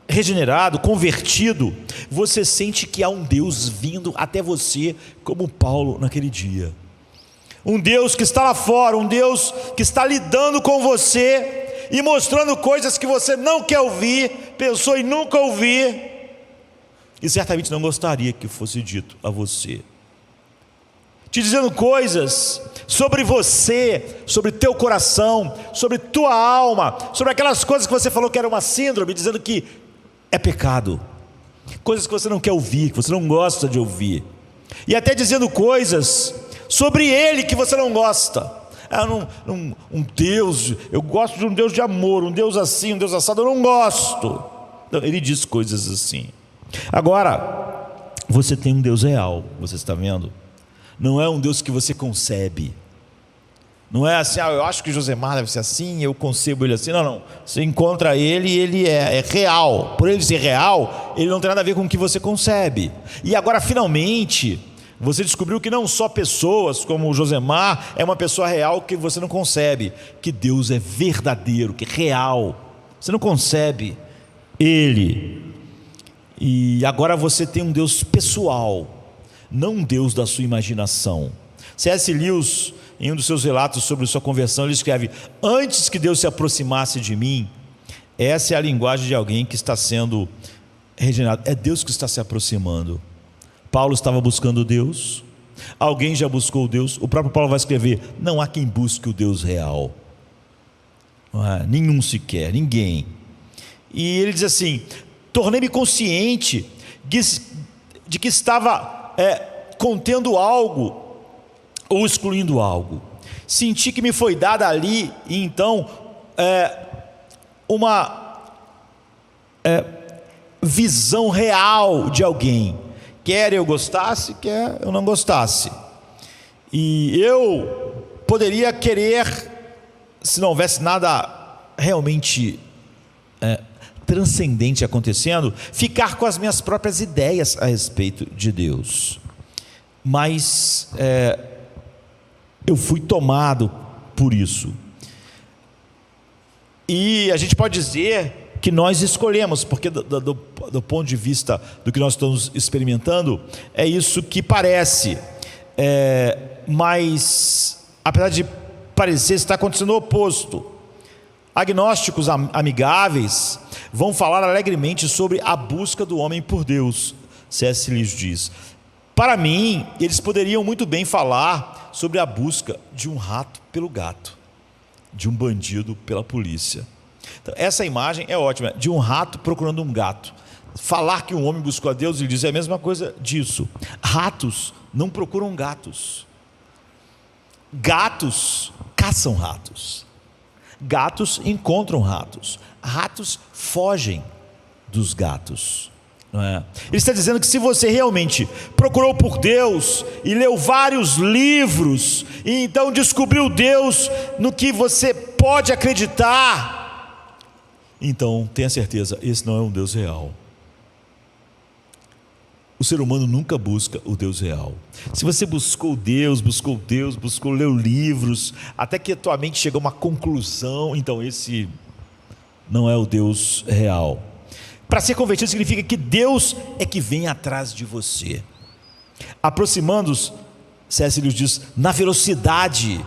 regenerado, convertido, você sente que há um Deus vindo até você, como Paulo naquele dia. Um Deus que está lá fora, um Deus que está lidando com você e mostrando coisas que você não quer ouvir, pensou em nunca ouvir e certamente não gostaria que fosse dito a você, te dizendo coisas sobre você, sobre teu coração, sobre tua alma, sobre aquelas coisas que você falou que era uma síndrome, dizendo que é pecado, coisas que você não quer ouvir, que você não gosta de ouvir, e até dizendo coisas sobre ele que você não gosta. Um Deus, eu gosto de um Deus de amor, um Deus assim, um Deus assado, eu não gosto. Não, ele diz coisas assim. Agora, você tem um Deus real, você está vendo? Não é um Deus que você concebe. Não é assim, eu acho que Josemar deve ser assim, eu concebo ele assim. Não. Você encontra ele e ele é real. Por ele ser real, ele não tem nada a ver com o que você concebe. E agora, finalmente, você descobriu que não só pessoas como o Josemar é uma pessoa real que você não concebe, que Deus é verdadeiro, que é real. Você não concebe ele. E agora você tem um Deus pessoal, não um Deus da sua imaginação. C.S. Lewis, em um dos seus relatos sobre sua conversão, ele escreve: antes que Deus se aproximasse de mim, essa é a linguagem de alguém que está sendo regenerado. É Deus que está se aproximando. Paulo estava buscando Deus, alguém já buscou Deus. O próprio Paulo vai escrever: não há quem busque o Deus real, nenhum sequer, ninguém. E ele diz assim: tornei-me consciente de que estava contendo algo ou excluindo algo. Senti que me foi dada ali, e então, uma visão real de alguém. Quer eu gostasse, quer eu não gostasse. E eu poderia querer, se não houvesse nada realmente transcendente acontecendo, ficar com as minhas próprias ideias a respeito de Deus. Mas eu fui tomado por isso. E a gente pode dizer que nós escolhemos, porque do ponto de vista do que nós estamos experimentando, é isso que parece, mas apesar de parecer, está acontecendo o oposto. Agnósticos amigáveis vão falar alegremente sobre a busca do homem por Deus. C.S. Lewis diz: para mim, eles poderiam muito bem falar sobre a busca de um rato pelo gato, de um bandido pela polícia. Então, essa imagem é ótima, de um rato procurando um gato. Falar que um homem buscou a Deus, ele diz, é a mesma coisa disso. Ratos não procuram gatos. Gatos caçam ratos. Gatos encontram ratos. Ratos fogem dos gatos. Não é? Ele está dizendo que se você realmente procurou por Deus e leu vários livros e então descobriu Deus no que você pode acreditar, então tenha certeza, esse não é um Deus real. O ser humano nunca busca o Deus real. Se você buscou Deus, leu livros, até que a tua mente chegou a uma conclusão, então esse não é o Deus real. Para ser convertido significa que Deus é que vem atrás de você, aproximando-os, C.S. Lewis diz, na velocidade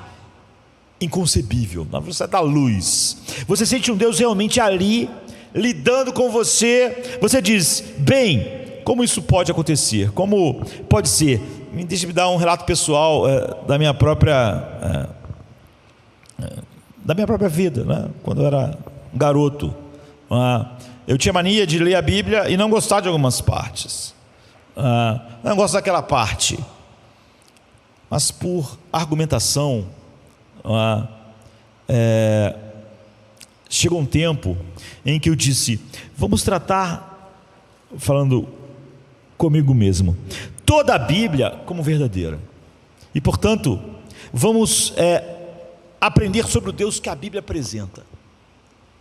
inconcebível, na velocidade da luz. Você sente um Deus realmente ali, lidando com você. Você diz, bem, como isso pode acontecer? Como pode ser? Deixa-me dar um relato pessoal da minha própria vida, né? Quando eu era garoto, eu tinha mania de ler a Bíblia e não gostar de algumas partes. Não gosto daquela parte, mas por argumentação, chegou um tempo em que eu disse, vamos tratar, falando comigo mesmo toda a Bíblia como verdadeira. E, portanto, vamos aprender sobre o Deus que a Bíblia apresenta,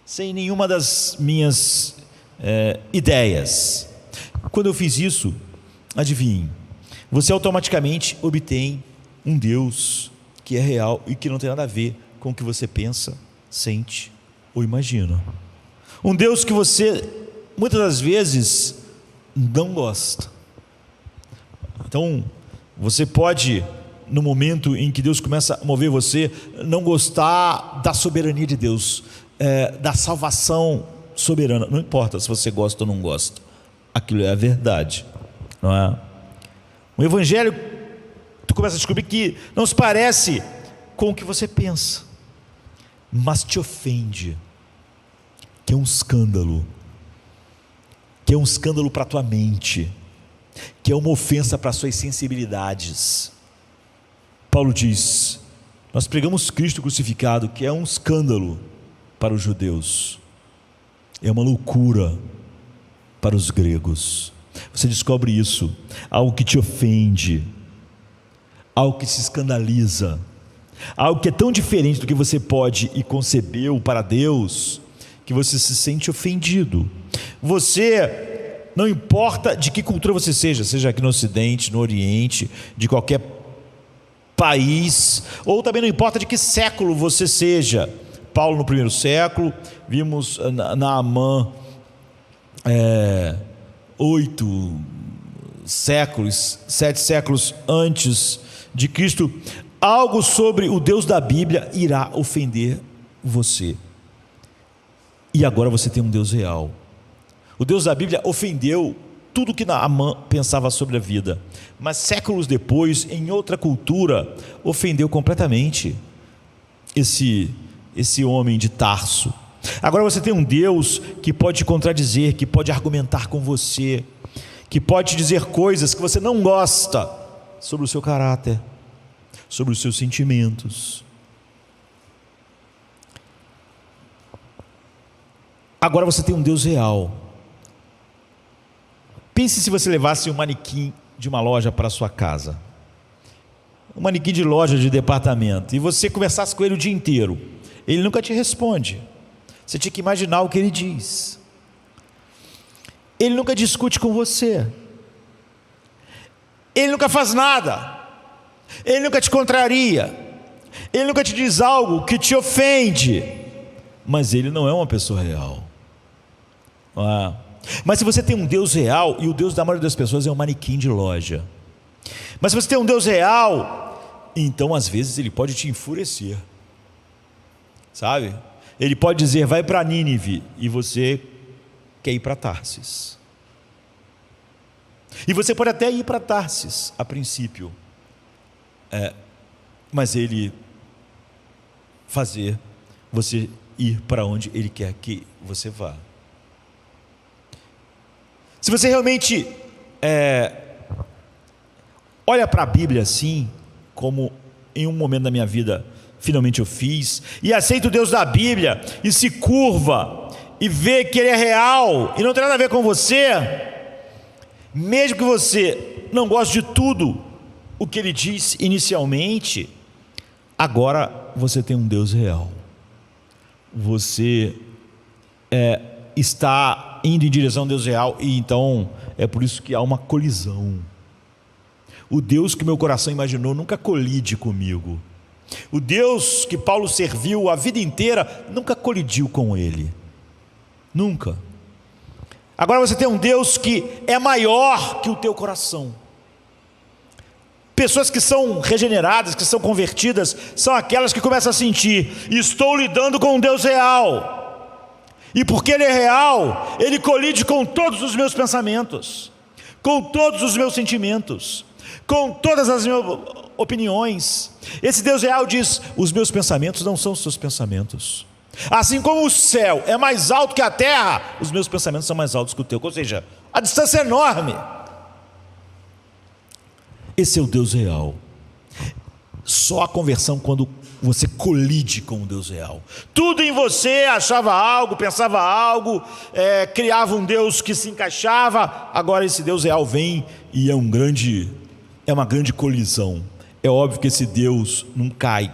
sem nenhuma das minhas ideias. Quando eu fiz isso, adivinhe, você automaticamente obtém um Deus que é real e que não tem nada a ver com o que você pensa, sente ou imagina. Um Deus que você, muitas das vezes, não gosta. Então, você pode, no momento em que Deus começa a mover você, não gostar da soberania de Deus, da salvação soberana. Não importa se você gosta ou não gosta, aquilo é a verdade, não é? O Evangelho, tu começa a descobrir que não se parece com o que você pensa, mas te ofende, que é um escândalo, para a tua mente, que é uma ofensa para as suas sensibilidades. Paulo diz: nós pregamos Cristo crucificado, que é um escândalo para os judeus, é uma loucura para os gregos. Você descobre isso, algo que te ofende, algo que te escandaliza, algo que é tão diferente do que você pode e concebeu para Deus, que você se sente ofendido. Você, não importa de que cultura você seja aqui no Ocidente, no Oriente, de qualquer país, ou também não importa de que século você seja. Paulo no primeiro século, vimos Naamã 7 séculos antes de Cristo. Algo sobre o Deus da Bíblia irá ofender você. E agora você tem um Deus real. O Deus da Bíblia ofendeu tudo que Naamã pensava sobre a vida, mas séculos depois, em outra cultura, ofendeu completamente esse homem de Tarso. Agora você tem um Deus que pode te contradizer, que pode argumentar com você, que pode te dizer coisas que você não gosta sobre o seu caráter, sobre os seus sentimentos. Agora você tem um Deus real. Pense se você levasse um manequim de uma loja para a sua casa, um manequim de loja de departamento, e você conversasse com ele o dia inteiro. Ele nunca te responde. Você tinha que imaginar o que ele diz. Ele nunca discute com você. Ele nunca faz nada. Ele nunca te contraria. Ele nunca te diz algo que te ofende. Mas ele não é uma pessoa real. Mas se você tem um Deus real, e o Deus da maioria das pessoas é um manequim de loja, mas se você tem um Deus real, então às vezes ele pode te enfurecer, sabe? Ele pode dizer: vai para Nínive, e você quer ir para Tarsis. E você pode até ir para Tarsis a princípio, mas ele fazer você ir para onde ele quer que você vá. Se você realmente olha para a Bíblia assim, como em um momento da minha vida finalmente eu fiz, e aceita o Deus da Bíblia, e se curva, e vê que Ele é real, e não tem nada a ver com você, mesmo que você não goste de tudo o que Ele disse inicialmente, agora você tem um Deus real. Você está indo em direção a Deus real, e então é por isso que há uma colisão. O Deus que meu coração imaginou nunca colide comigo. O Deus que Paulo serviu a vida inteira nunca colidiu com ele. Nunca. Agora você tem um Deus que é maior que o teu coração. Pessoas que são regeneradas, que são convertidas, são aquelas que começam a sentir: estou lidando com um Deus real. E porque Ele é real, Ele colide com todos os meus pensamentos, com todos os meus sentimentos, com todas as minhas opiniões. Esse Deus real diz: os meus pensamentos não são os seus pensamentos. Assim como o céu é mais alto que a terra, os meus pensamentos são mais altos que o teu. Ou seja, a distância é enorme. Esse é o Deus real. Só a conversão quando você colide com o Deus real. Tudo em você achava algo, pensava algo, criava um Deus que se encaixava. Agora esse Deus real vem e é uma grande colisão. É óbvio que esse Deus não cai.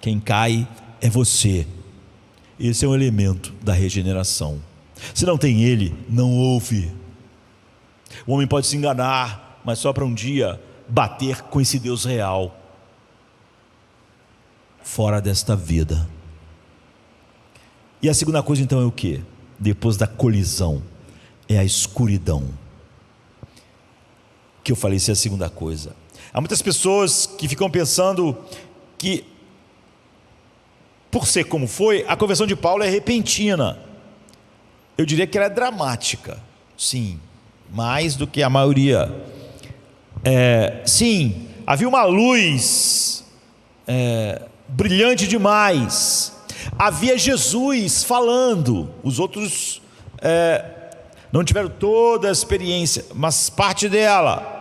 Quem cai é você. Esse é um elemento da regeneração. Se não tem ele, não houve. O homem pode se enganar, mas só para um dia bater com esse Deus real fora desta vida. E a segunda coisa então é o que? Depois da colisão, é a escuridão. Que eu falei, isso é a segunda coisa. Há muitas pessoas que ficam pensando que, por ser como foi, a conversão de Paulo é repentina. Eu diria que ela é dramática, sim, mais do que a maioria. Sim, havia uma luz brilhante demais, havia Jesus falando, os outros não tiveram toda a experiência, mas parte dela.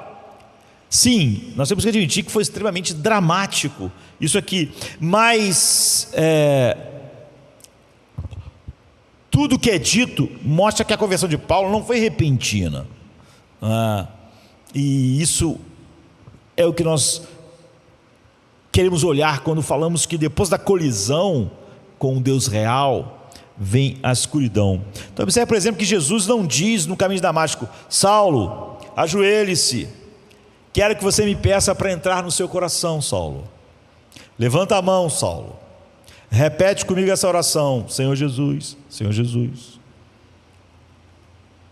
Sim, nós temos que admitir que foi extremamente dramático isso aqui, mas tudo que é dito mostra que a conversão de Paulo não foi repentina, e isso é o que nós queremos olhar quando falamos que depois da colisão com o Deus real vem a escuridão. Então observe, por exemplo, que Jesus não diz no caminho de Damasco: Saulo, ajoelhe-se, quero que você me peça para entrar no seu coração. Saulo, levanta a mão. Saulo, repete comigo essa oração: Senhor Jesus, Senhor Jesus.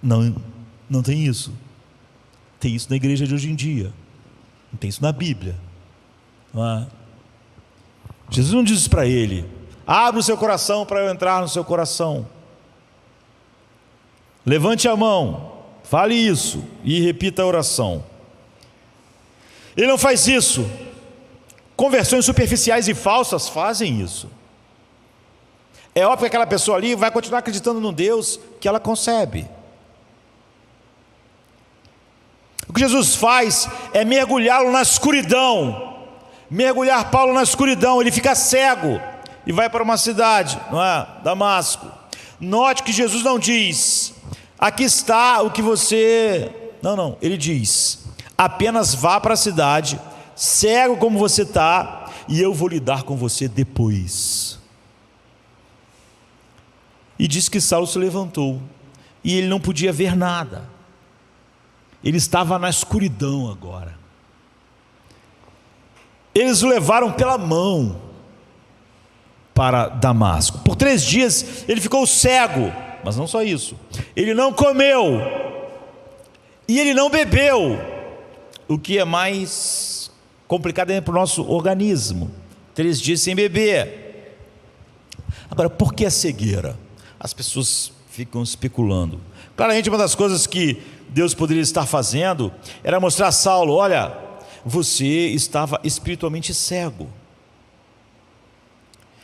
Não tem isso. Tem isso na igreja de hoje em dia, não tem isso na Bíblia. Jesus não diz isso para ele: abre o seu coração para eu entrar no seu coração. Levante a mão, fale isso e repita a oração. Ele não faz isso. Conversões superficiais e falsas fazem isso. É óbvio que aquela pessoa ali vai continuar acreditando no Deus que ela concebe. O que Jesus faz é mergulhá-lo na escuridão, mergulhar Paulo na escuridão. Ele fica cego e vai para uma cidade, não é? Damasco. Note que Jesus não diz: aqui está o que você... Não, ele diz: apenas vá para a cidade, cego como você está, e eu vou lidar com você depois. E diz que Saulo se levantou e ele não podia ver nada. Ele estava na escuridão agora. Eles o levaram pela mão para Damasco. Por 3 dias ele ficou cego, mas não só isso, ele não comeu e ele não bebeu, o que é mais complicado para o nosso organismo. 3 dias sem beber. Agora, por que a cegueira? As pessoas ficam especulando. Claramente, uma das coisas que Deus poderia estar fazendo era mostrar a Saulo: olha, você estava espiritualmente cego.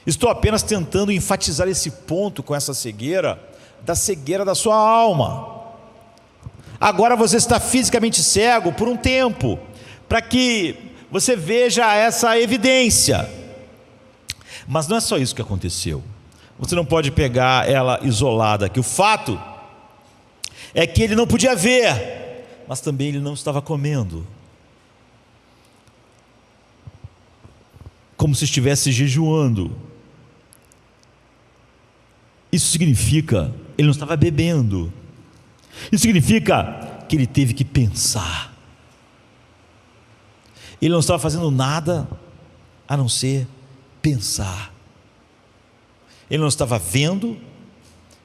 Estou apenas tentando enfatizar esse ponto com essa cegueira, da cegueira da sua alma. Agora você está fisicamente cego por um tempo, para que você veja essa evidência. Mas não é só isso que aconteceu. Você não pode pegar ela isolada aqui. O fato é que ele não podia ver, mas também ele não estava comendo, como se estivesse jejuando. Isso significa, ele não estava bebendo. Isso significa que ele teve que pensar. Ele não estava fazendo nada a não ser pensar. Ele não estava vendo,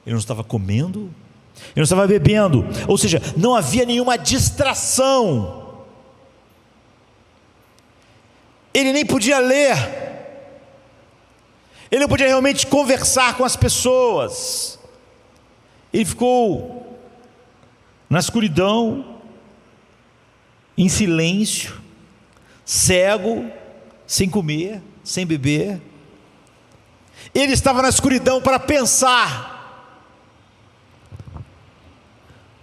ele não estava comendo, ele não estava bebendo, ou seja, não havia nenhuma distração. Ele nem podia ler, ele não podia realmente conversar com as pessoas. Ele ficou na escuridão, em silêncio, cego, sem comer, sem beber. Ele estava na escuridão para pensar.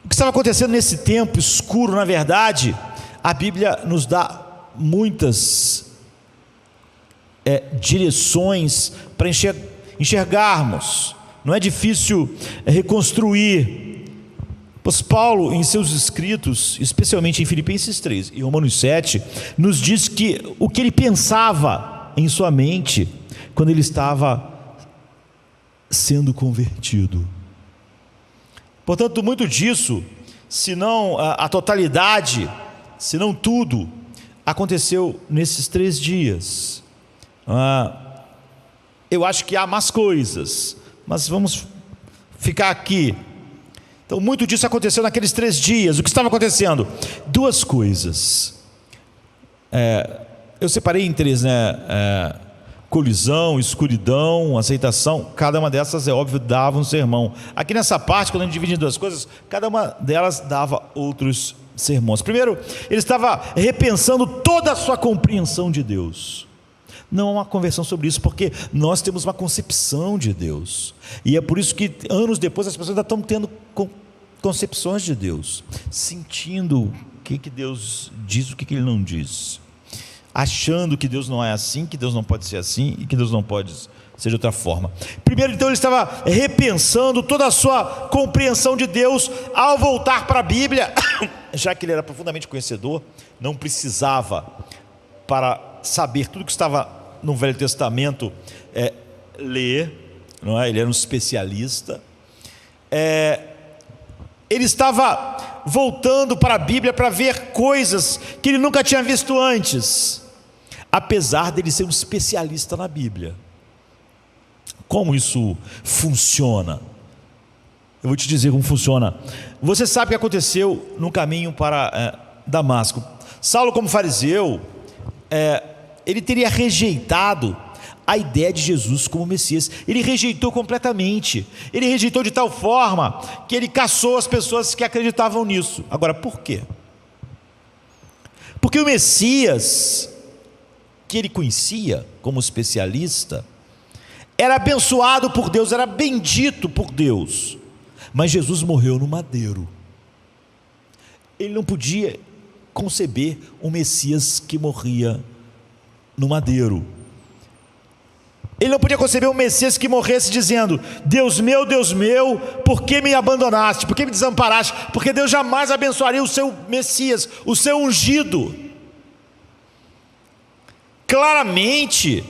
O que estava acontecendo nesse tempo escuro, na verdade, a Bíblia nos dá muitas direções para enxergarmos. Não é difícil reconstruir. Pois Paulo, em seus escritos, especialmente em Filipenses 3 e Romanos 7, nos diz que o que ele pensava em sua mente quando ele estava sendo convertido. Portanto, muito disso, se não a totalidade, se não tudo, aconteceu nesses 3 dias. Eu acho que há mais coisas, mas vamos ficar aqui. Então, muito disso aconteceu naqueles 3 dias. O que estava acontecendo? 2 coisas. Eu separei em 3, colisão, escuridão, aceitação. Cada uma dessas, é óbvio, dava um sermão. Aqui nessa parte, quando a gente divide em 2 coisas, cada uma delas dava outros sermões. Primeiro, ele estava repensando toda a sua compreensão de Deus. Não há uma conversão sobre isso, porque nós temos uma concepção de Deus, e é por isso que anos depois as pessoas ainda estão tendo concepções de Deus, sentindo o que Deus diz, o que Ele não diz, achando que Deus não é assim, que Deus não pode ser assim e que Deus não pode ser de outra forma. Primeiro, então, ele estava repensando toda a sua compreensão de Deus ao voltar para a Bíblia, já que ele era profundamente conhecedor, não precisava, para saber tudo que estava no Velho Testamento, ler, não é? Ele era um especialista. Ele estava voltando para a Bíblia para ver coisas que ele nunca tinha visto antes, apesar dele ser um especialista na Bíblia. Como isso funciona? Eu vou te dizer como funciona. Você sabe o que aconteceu no caminho para Damasco. Saulo, como fariseu, ele teria rejeitado a ideia de Jesus como Messias. Ele rejeitou completamente. Ele rejeitou de tal forma que ele caçou as pessoas que acreditavam nisso. Agora, por quê? Porque o Messias, que ele conhecia como especialista, era abençoado por Deus, era bendito por Deus. Mas Jesus morreu no madeiro. Ele não podia conceber um Messias que morria no madeiro. Ele não podia conceber um Messias que morresse dizendo: Deus meu, por que me abandonaste? Por que me desamparaste? Porque Deus jamais abençoaria o seu Messias, o seu ungido. Claramente,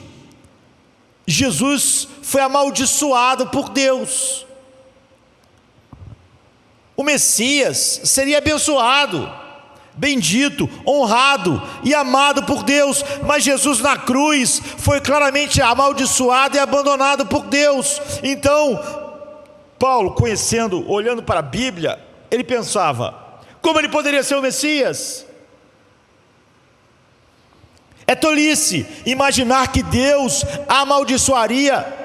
Jesus foi amaldiçoado por Deus. O Messias seria abençoado, bendito, honrado e amado por Deus, mas Jesus na cruz foi claramente amaldiçoado e abandonado por Deus. Então, Paulo, conhecendo, olhando para a Bíblia, ele pensava: como ele poderia ser o Messias? É tolice imaginar que Deus amaldiçoaria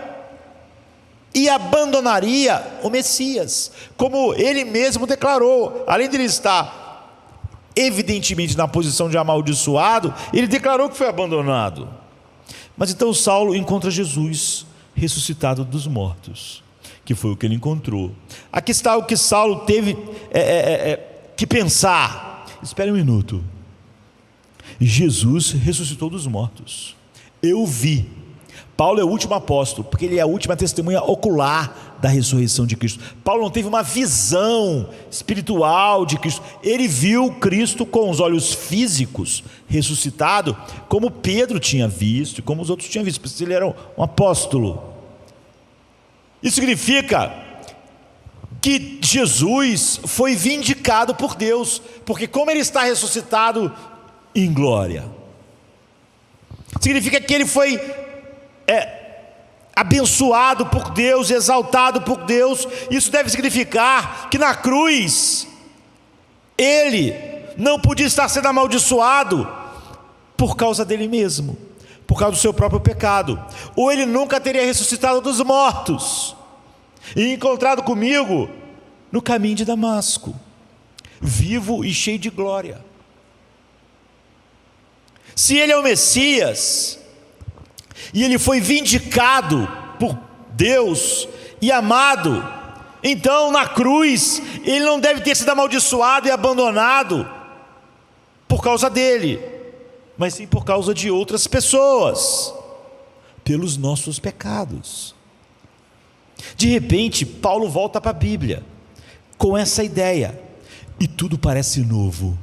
e abandonaria o Messias, como ele mesmo declarou. Além de ele estar evidentemente na posição de amaldiçoado, ele declarou que foi abandonado. Mas então Saulo encontra Jesus ressuscitado dos mortos, que foi o que ele encontrou. Aqui está o que Saulo teve que pensar. Espere um minuto. Jesus ressuscitou dos mortos. Eu vi. Paulo é o último apóstolo, porque ele é a última testemunha ocular da ressurreição de Cristo. Paulo não teve uma visão espiritual de Cristo. Ele viu Cristo com os olhos físicos ressuscitado, como Pedro tinha visto, como os outros tinham visto, porque ele era um apóstolo. Isso significa que Jesus foi vindicado por Deus, porque como ele está ressuscitado em glória, significa que ele foi abençoado por Deus, exaltado por Deus. Isso deve significar que na cruz ele não podia estar sendo amaldiçoado por causa dele mesmo, por causa do seu próprio pecado, ou ele nunca teria ressuscitado dos mortos e encontrado comigo no caminho de Damasco, vivo e cheio de glória. Se ele é o Messias e ele foi vindicado por Deus e amado, então na cruz ele não deve ter sido amaldiçoado e abandonado por causa dele, mas sim por causa de outras pessoas. pelos nossos pecados. De repente, Paulo volta para a Bíblia com essa ideia, e tudo parece novo.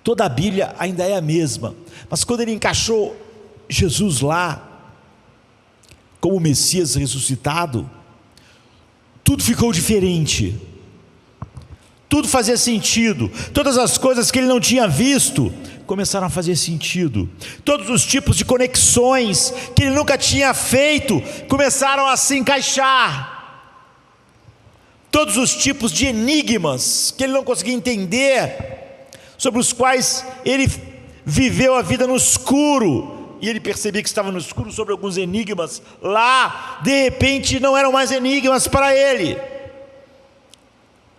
Toda a Bíblia ainda é a mesma, mas quando ele encaixou Jesus lá, como o Messias ressuscitado, tudo ficou diferente. Tudo fazia sentido. Todas as coisas que ele não tinha visto começaram a fazer sentido. Todos os tipos de conexões que ele nunca tinha feito começaram a se encaixar. Todos os tipos de enigmas que ele não conseguia entender, sobre os quais ele viveu a vida no escuro, e ele percebia que estava no escuro sobre alguns enigmas lá, de repente não eram mais enigmas para ele.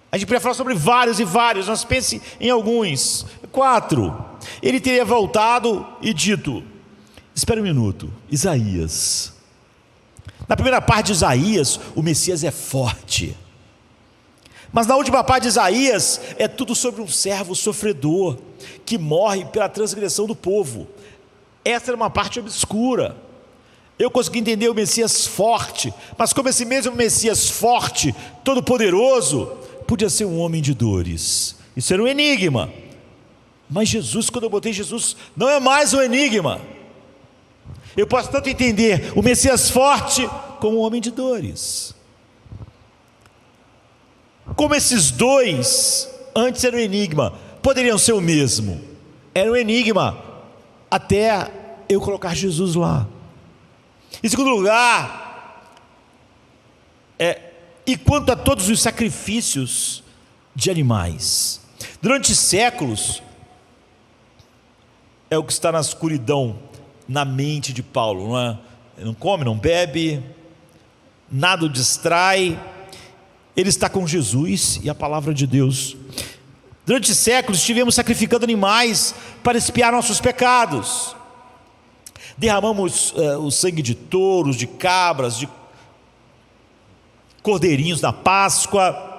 A gente podia falar sobre vários e vários, mas pense em alguns. 4. Ele teria voltado e dito: espera um minuto, Isaías. Na primeira parte de Isaías, o Messias é forte. Mas na última parte de Isaías, é tudo sobre um servo sofredor, que morre pela transgressão do povo. Essa era uma parte obscura. Eu consegui entender o Messias forte, mas como esse mesmo Messias forte, todo poderoso, podia ser um homem de dores. Isso era um enigma. Mas Jesus, quando eu botei Jesus, não é mais um enigma. Eu posso tanto entender o Messias forte como um homem de dores. Como esses dois antes eram um enigma, poderiam ser o mesmo. Era um enigma até eu colocar Jesus lá. Em segundo lugar, e quanto a todos os sacrifícios de animais, durante séculos, é o que está na escuridão, na mente de Paulo, não é? Não come, não bebe, nada o distrai. Ele está com Jesus e a palavra de Deus. Durante séculos estivemos sacrificando animais para expiar nossos pecados. Derramamos o sangue de touros, de cabras, de cordeirinhos na Páscoa.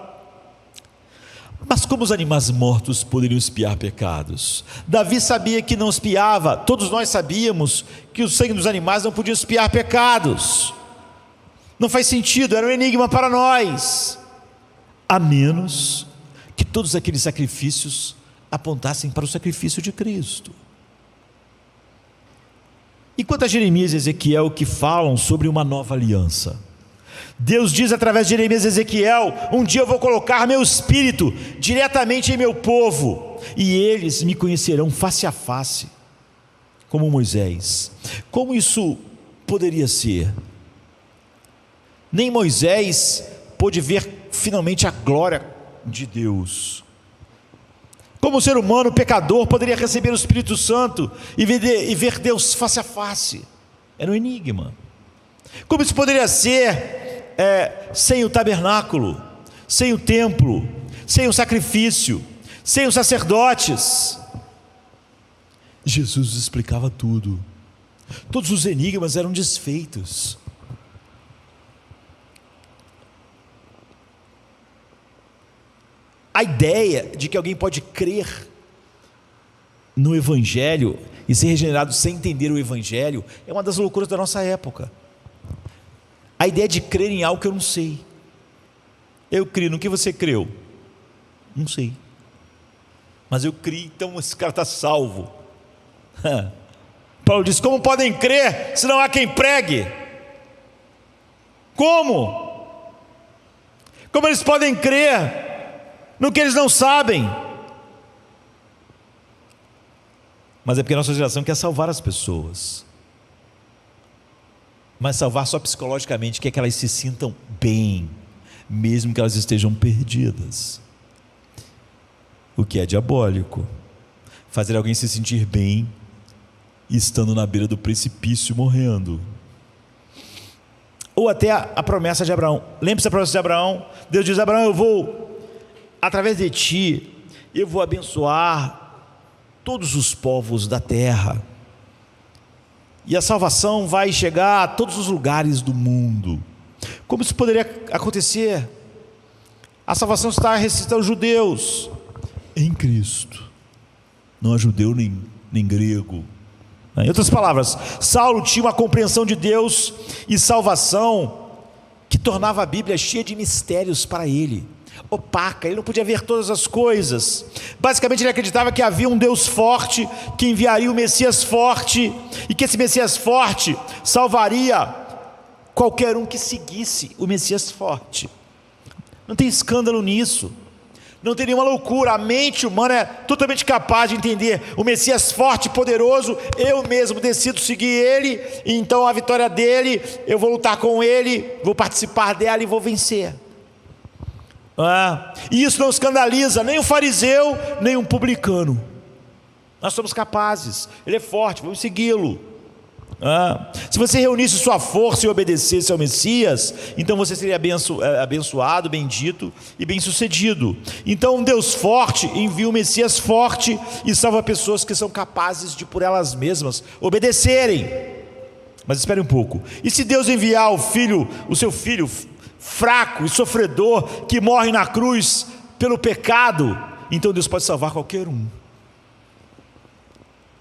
Mas como os animais mortos poderiam expiar pecados? Davi sabia que não expiava. Todos nós sabíamos que o sangue dos animais não podia expiar pecados. Não faz sentido, era um enigma para nós. A menos que todos aqueles sacrifícios apontassem para o sacrifício de Cristo. Enquanto a Jeremias e Ezequiel que falam sobre uma nova aliança, Deus diz através de Jeremias e Ezequiel: um dia eu vou colocar meu espírito diretamente em meu povo, e eles me conhecerão face a face, como Moisés. Como isso poderia ser? Nem Moisés pôde ver finalmente a glória de Deus. Como o ser humano pecador poderia receber o Espírito Santo e ver Deus face a face? Era um enigma. Como isso poderia ser sem o tabernáculo, sem o templo, sem o sacrifício, sem os sacerdotes? Jesus explicava tudo. Todos os enigmas eram desfeitos. A ideia de que alguém pode crer no Evangelho e ser regenerado sem entender o Evangelho é uma das loucuras da nossa época. A ideia de crer em algo que eu não sei. Eu creio no que você creu? Não sei. Mas eu criei, então esse cara está salvo. Paulo diz: como podem crer se não há quem pregue? Como? Como eles podem crer no que eles não sabem? Mas é porque a nossa geração quer salvar as pessoas, mas salvar só psicologicamente, quer que elas se sintam bem, mesmo que elas estejam perdidas. O que é diabólico. Fazer alguém se sentir bem estando na beira do precipício morrendo. Ou até a promessa de Abraão. Lembre-se da promessa de Abraão. Deus diz a Abraão: eu vou, através de ti, eu vou abençoar todos os povos da terra, e a salvação vai chegar a todos os lugares do mundo. Como isso poderia acontecer? A salvação está restrita aos judeus em Cristo. Não há judeu nem grego, Em outras palavras, Saulo tinha uma compreensão de Deus e salvação que tornava a Bíblia cheia de mistérios para ele, opaca, ele não podia ver todas as coisas. Basicamente ele acreditava que havia um Deus forte, que enviaria o Messias forte, e que esse Messias forte salvaria qualquer um que seguisse o Messias forte. Não tem escândalo nisso, não tem nenhuma loucura. A mente humana é totalmente capaz de entender o Messias forte e poderoso. Eu mesmo decido seguir ele, e então a vitória dele, eu vou lutar com ele, vou participar dela e vou vencer. E isso não escandaliza nem um fariseu, nem um publicano. Nós somos capazes, ele é forte, vamos segui-lo. Se você reunisse sua força e obedecesse ao Messias, então você seria abençoado, bendito e bem-sucedido. Então um Deus forte envia um Messias forte e salva pessoas que são capazes de por elas mesmas obedecerem. Mas espere um pouco, e se Deus enviar o seu filho fraco e sofredor, que morre na cruz pelo pecado, então Deus pode salvar qualquer um.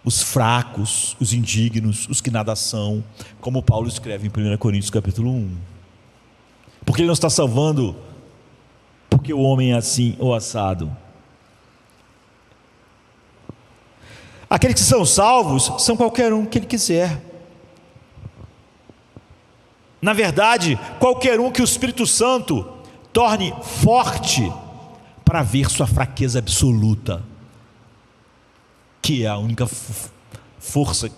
Os fracos, os indignos, os que nada são, como Paulo escreve em 1 Coríntios capítulo 1. Porque ele não está salvando porque o homem é assim ou assado. Aqueles que são salvos são qualquer um que ele quiser. Na verdade, qualquer um que o Espírito Santo torne forte para ver sua fraqueza absoluta, que é a única força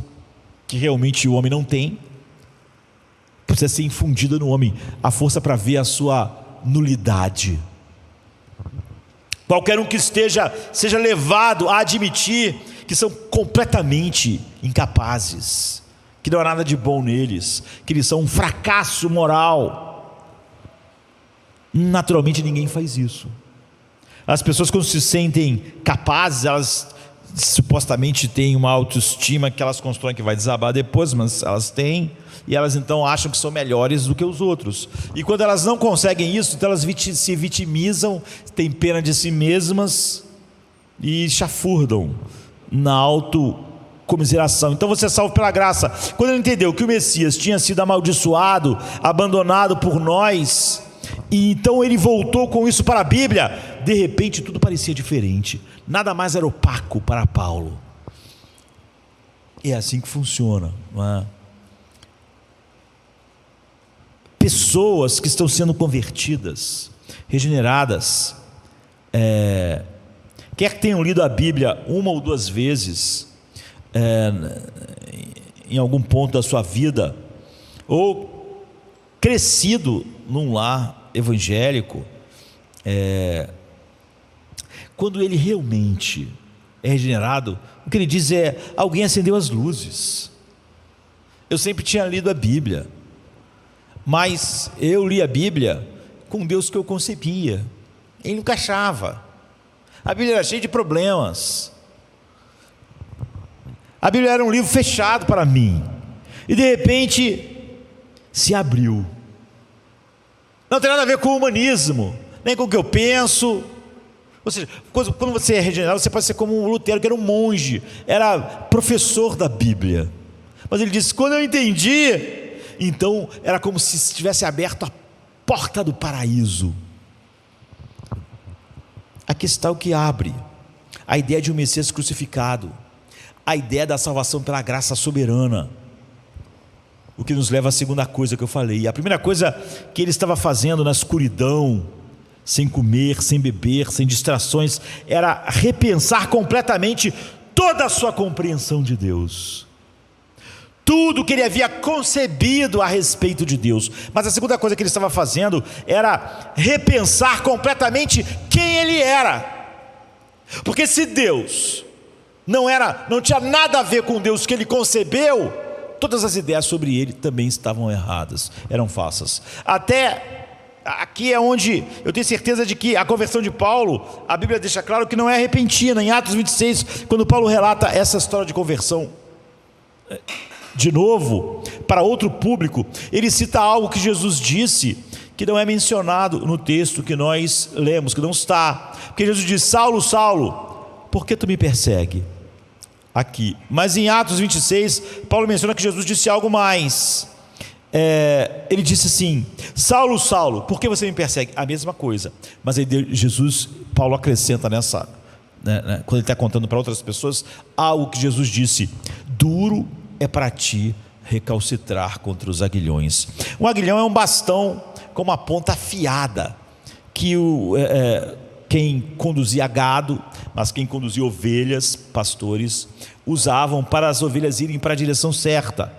que realmente o homem não tem, precisa ser infundida no homem, a força para ver a sua nulidade. Qualquer um que seja levado a admitir que são completamente incapazes, que não há nada de bom neles, que eles são um fracasso moral. Naturalmente ninguém faz isso. As pessoas, quando se sentem capazes, elas supostamente têm uma autoestima que elas constroem que vai desabar depois, mas elas têm, e elas então acham que são melhores do que os outros. E quando elas não conseguem isso, então elas se vitimizam, têm pena de si mesmas e chafurdam na autocomiseração. Então você é salvo pela graça. Quando ele entendeu que o Messias tinha sido amaldiçoado, abandonado por nós, e então ele voltou com isso para a Bíblia, de repente tudo parecia diferente, nada mais era opaco para Paulo. E é assim que funciona, não é? Pessoas que estão sendo convertidas, regeneradas, quer que tenham lido a Bíblia uma ou duas vezes, em algum ponto da sua vida, ou crescido num lar evangélico, quando ele realmente é regenerado, o que ele diz é: alguém acendeu as luzes. Eu sempre tinha lido a Bíblia, mas eu li a Bíblia com o Deus que eu concebia, ele não encaixava. A Bíblia era cheia de problemas, a Bíblia era um livro fechado para mim, e de repente se abriu. Não tem nada a ver com o humanismo, nem com o que eu penso. Ou seja, quando você é regenerado, você pode ser como um Lutero, que era um monge, era professor da Bíblia. Mas ele disse: quando eu entendi, então era como se estivesse aberto a porta do paraíso. Aqui está o que abre: a ideia de um Messias crucificado, a ideia da salvação pela graça soberana. O que nos leva à segunda coisa que eu falei. A primeira coisa que ele estava fazendo na escuridão, sem comer, sem beber, sem distrações, era repensar completamente toda a sua compreensão de Deus, tudo que ele havia concebido a respeito de Deus. Mas a segunda coisa que ele estava fazendo era repensar completamente quem ele era. Porque se Deus não tinha nada a ver com o Deus que ele concebeu, todas as ideias sobre ele também estavam erradas, eram falsas. Até aqui é onde eu tenho certeza de que a conversão de Paulo, a Bíblia deixa claro que não é repentina. Em Atos 26, quando Paulo relata essa história de conversão, de novo, para outro público, ele cita algo que Jesus disse, que não é mencionado no texto que nós lemos, que não está. Porque Jesus diz: Saulo, Saulo, por que tu me persegue? aqui. Mas em Atos 26, Paulo menciona que Jesus disse algo mais. Ele disse assim: Saulo, Saulo, por que você me persegue? A mesma coisa. Mas aí Paulo acrescenta nessa, quando ele está contando para outras pessoas, algo que Jesus disse: duro é para ti recalcitrar contra os aguilhões. Um aguilhão é um bastão com uma ponta afiada, que quem conduzia gado, mas quem conduzia ovelhas, pastores, usavam para as ovelhas irem para a direção certa.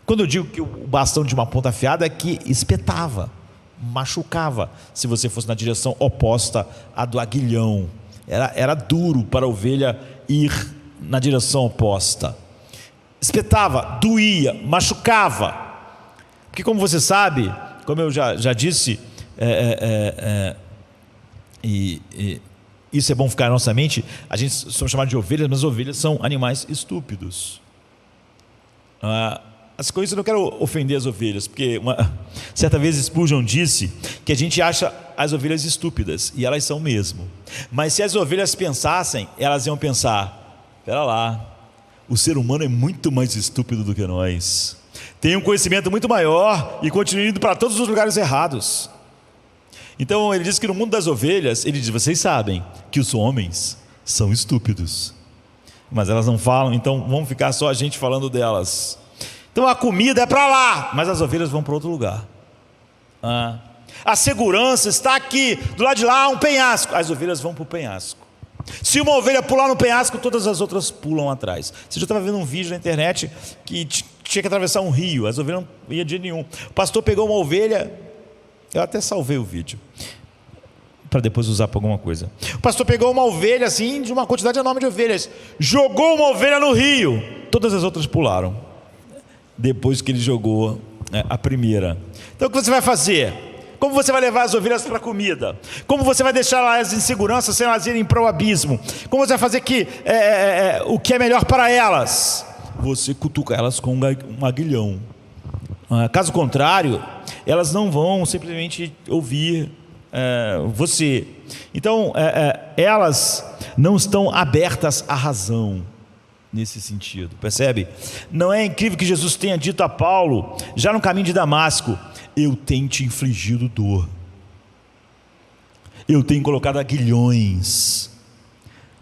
Quando eu digo que o bastão de uma ponta afiada, é que espetava, machucava, se você fosse na direção oposta à do aguilhão. Era duro para a ovelha ir na direção oposta. Espetava, doía, machucava. Porque, como você sabe, como eu já disse, isso é bom ficar na nossa mente, a gente somos chamados de ovelhas, mas ovelhas são animais estúpidos. As coisas, eu não quero ofender as ovelhas, porque certa vez Spurgeon disse que a gente acha as ovelhas estúpidas, e elas são mesmo. Mas se as ovelhas pensassem, elas iam pensar: espera lá, o ser humano é muito mais estúpido do que nós, tem um conhecimento muito maior e continua indo para todos os lugares errados. Então ele diz que no mundo das ovelhas, ele diz: vocês sabem que os homens são estúpidos, mas elas não falam, então vamos ficar só a gente falando delas. Então a comida é para lá, mas as ovelhas vão para outro lugar. A segurança está aqui, do lado de lá há um penhasco, as ovelhas vão para o penhasco. Se uma ovelha pular no penhasco, todas as outras pulam atrás. Você já estava vendo um vídeo na internet que tinha que atravessar um rio, as ovelhas não iam de nenhum. O pastor pegou uma ovelha, eu até salvei o vídeo para depois usar para alguma coisa. O pastor pegou uma ovelha assim, de uma quantidade enorme de ovelhas, jogou uma ovelha no rio, todas as outras pularam depois que ele jogou a primeira. Então o que você vai fazer? Como você vai levar as ovelhas para a comida? Como você vai deixar elas em segurança sem elas irem para o abismo? Como você vai fazer o que é melhor para elas? Você cutuca elas com um aguilhão. Caso contrário, elas não vão simplesmente ouvir você. Então elas não estão abertas à razão nesse sentido, percebe? Não é incrível que Jesus tenha dito a Paulo, já no caminho de Damasco: eu tenho te infligido dor, eu tenho colocado aguilhões,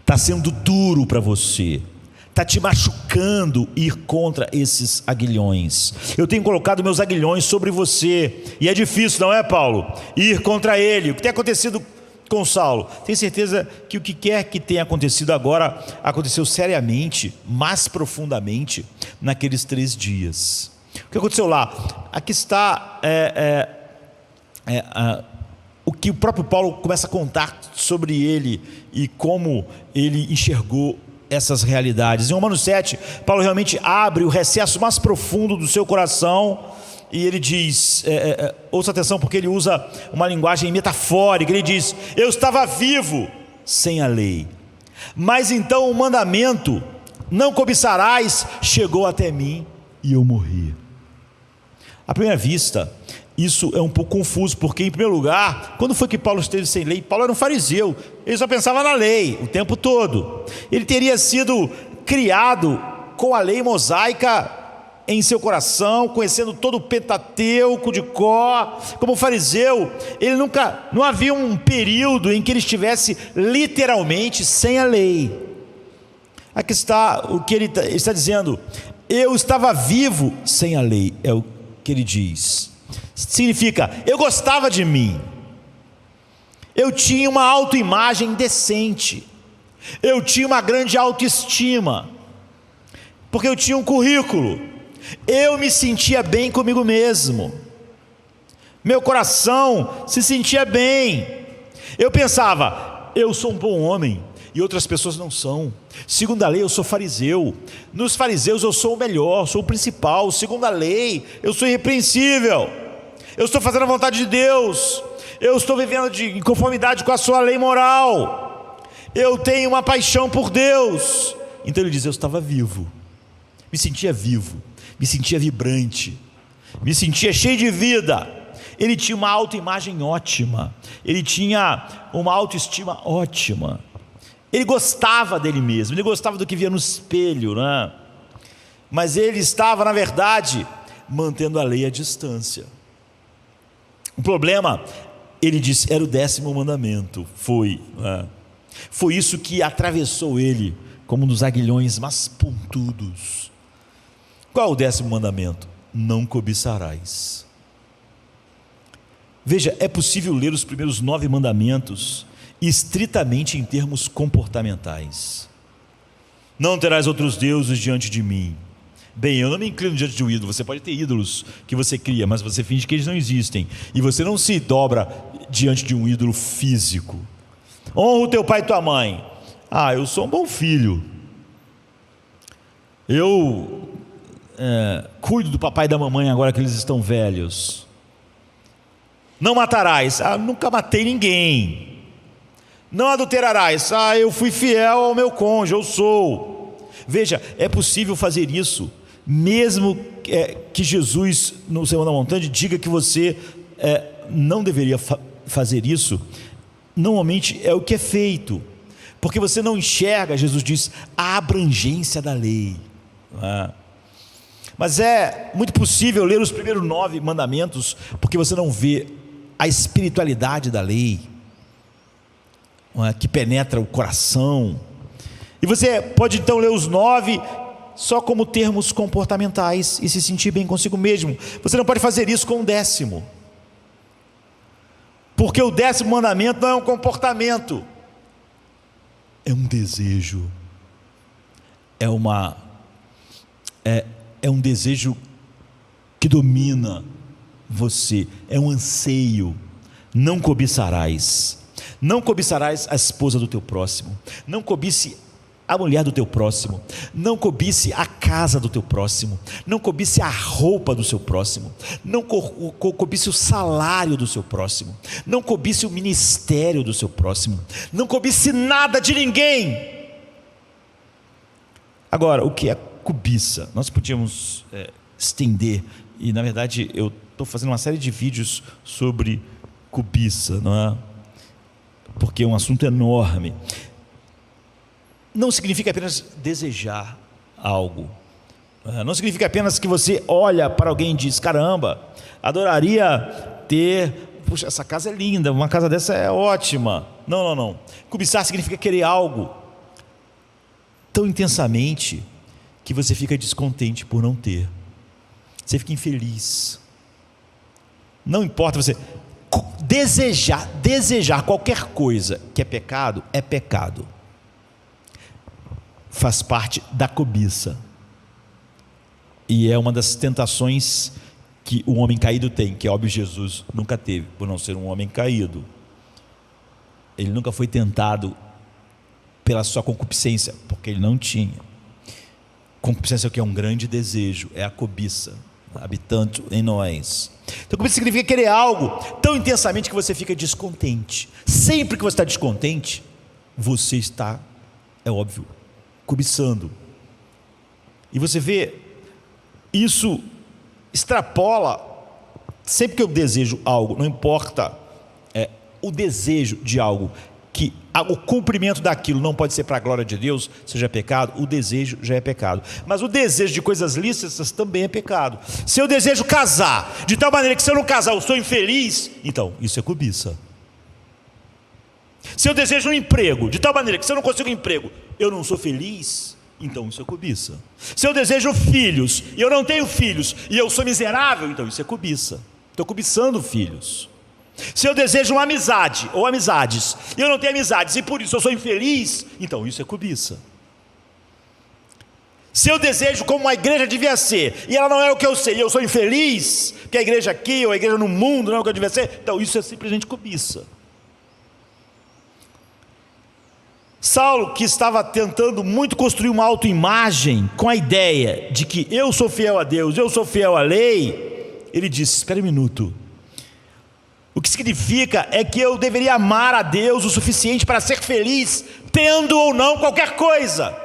está sendo duro para você, está te machucando ir contra esses aguilhões. Eu tenho colocado meus aguilhões sobre você, e é difícil, não é, Paulo? Ir contra ele. O que tem acontecido com Saulo? Tenho certeza que o que quer que tenha acontecido agora, aconteceu seriamente, mais profundamente, naqueles 3 dias. O que aconteceu lá? Aqui está o que o próprio Paulo começa a contar sobre ele e como ele enxergou essas realidades. Em Romanos 7, Paulo realmente abre o recesso mais profundo do seu coração e ele diz, ouça atenção, porque ele usa uma linguagem metafórica. Ele diz: eu estava vivo sem a lei, mas então o mandamento, não cobiçarás, chegou até mim e eu morri. À primeira vista, isso é um pouco confuso, porque, em primeiro lugar, quando foi que Paulo esteve sem lei? Paulo era um fariseu, ele só pensava na lei o tempo todo. Ele teria sido criado com a lei mosaica em seu coração, conhecendo todo o Pentateuco de cor. Como fariseu, não havia um período em que ele estivesse literalmente sem a lei. Aqui está o que ele está dizendo: eu estava vivo sem a lei, é o que ele diz. Significa, eu gostava de mim, eu tinha uma autoimagem decente, eu tinha uma grande autoestima, porque eu tinha um currículo, eu me sentia bem comigo mesmo, meu coração se sentia bem. Eu pensava: eu sou um bom homem e outras pessoas não são. Segundo a lei, eu sou fariseu. Nos fariseus eu sou o melhor, sou o principal. Segundo a lei, eu sou irrepreensível. Eu estou fazendo a vontade de Deus. Eu estou vivendo em conformidade com a sua lei moral. Eu tenho uma paixão por Deus. Então ele diz: eu estava vivo, me sentia vivo, me sentia vibrante, me sentia cheio de vida. Ele tinha uma autoimagem ótima, ele tinha uma autoestima ótima. Ele gostava dele mesmo, ele gostava do que via no espelho, né? Mas ele estava, na verdade, mantendo a lei à distância. O problema, ele disse, era o 10º mandamento. Foi isso que atravessou ele como um dos aguilhões mais pontudos. Qual é o 10º mandamento? Não cobiçarás. Veja, é possível ler os primeiros 9 mandamentos estritamente em termos comportamentais. Não terás outros deuses diante de mim. Bem, eu não me inclino diante de um ídolo. Você pode ter ídolos que você cria, mas você finge que eles não existem. E você não se dobra diante de um ídolo físico. Honra o teu pai e tua mãe. Eu sou um bom filho. Eu cuido do papai e da mamãe agora que eles estão velhos. Não matarás. Nunca matei ninguém. Não adulterarás. Eu fui fiel ao meu cônjuge, eu sou. Veja, é possível fazer isso, mesmo que Jesus, no Sermão da Montanha, diga que você não deveria fazer isso. Normalmente é o que é feito, porque você não enxerga, Jesus diz, a abrangência da lei. Mas é muito possível ler os primeiros 9 mandamentos, porque você não vê a espiritualidade da lei, que penetra o coração. E você pode então ler os 9 só como termos comportamentais e se sentir bem consigo mesmo. Você não pode fazer isso com o 10º, porque o 10º mandamento não é um comportamento, é um desejo, é um desejo que domina você, é um anseio. Não cobiçarás. Não cobiçarás a esposa do teu próximo. Não cobice a mulher do teu próximo. Não cobice a casa do teu próximo. Não cobice a roupa do seu próximo. Não cobice o salário do seu próximo. Não cobice o ministério do seu próximo. Não cobice nada de ninguém. Agora, o que é cobiça? Nós podíamos estender, e na verdade eu estou fazendo uma série de vídeos sobre cobiça, não é? Porque é um assunto enorme. Não significa apenas desejar algo, não significa apenas que você olha para alguém e diz, caramba, adoraria ter, puxa, essa casa é linda, uma casa dessa é ótima. Não. Cobiçar significa querer algo tão intensamente que você fica descontente por não ter. Você fica infeliz. Não importa você desejar qualquer coisa que é pecado, faz parte da cobiça, e é uma das tentações que o homem caído tem, que é óbvio Jesus nunca teve, por não ser um homem caído. Ele nunca foi tentado pela sua concupiscência, porque ele não tinha. Concupiscência é o que? É um grande desejo, é a cobiça, habitante em nós. Então cobiça significa querer algo tão intensamente que você fica descontente. Sempre que você está descontente, você está, é óbvio, cobiçando. E você vê, isso extrapola. Sempre que eu desejo algo, não importa o desejo de algo, que o cumprimento daquilo não pode ser para a glória de Deus, seja pecado, o desejo já é pecado. Mas o desejo de coisas lícitas também é pecado. Se eu desejo casar, de tal maneira que se eu não casar eu sou infeliz, então isso é cobiça. Se eu desejo um emprego, de tal maneira que se eu não consigo um emprego eu não sou feliz, então isso é cobiça. Se eu desejo filhos e eu não tenho filhos e eu sou miserável, então isso é cobiça. Estou cobiçando filhos. Se eu desejo uma amizade ou amizades e eu não tenho amizades e por isso eu sou infeliz, então isso é cobiça. Se eu desejo como a igreja devia ser e ela não é o que eu sei e eu sou infeliz, porque a igreja aqui ou a igreja no mundo não é o que eu devia ser, então isso é simplesmente cobiça. Saulo, que estava tentando muito construir uma autoimagem com a ideia de que eu sou fiel a Deus, eu sou fiel à lei, ele disse, espera um minuto, o que significa é que eu deveria amar a Deus o suficiente para ser feliz, tendo ou não qualquer coisa.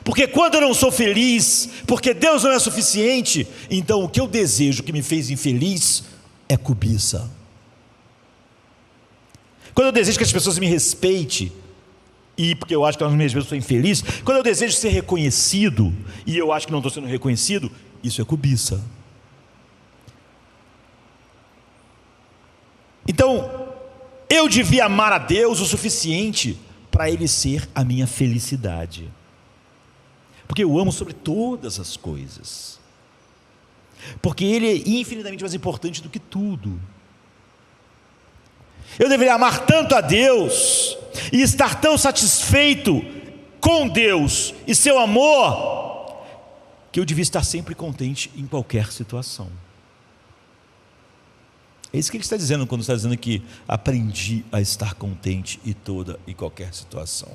Porque quando eu não sou feliz, porque Deus não é suficiente, então o que eu desejo que me fez infeliz é cobiça. Quando eu desejo que as pessoas me respeitem, e porque eu acho que eu mesmo sou infeliz, quando eu desejo ser reconhecido e eu acho que não estou sendo reconhecido, isso é cobiça. Então, eu devia amar a Deus o suficiente para Ele ser a minha felicidade, porque eu amo sobre todas as coisas, porque Ele é infinitamente mais importante do que tudo. Eu deveria amar tanto a Deus e estar tão satisfeito com Deus e seu amor, que eu devia estar sempre contente em qualquer situação. É isso que ele está dizendo quando está dizendo que aprendi a estar contente em toda e qualquer situação.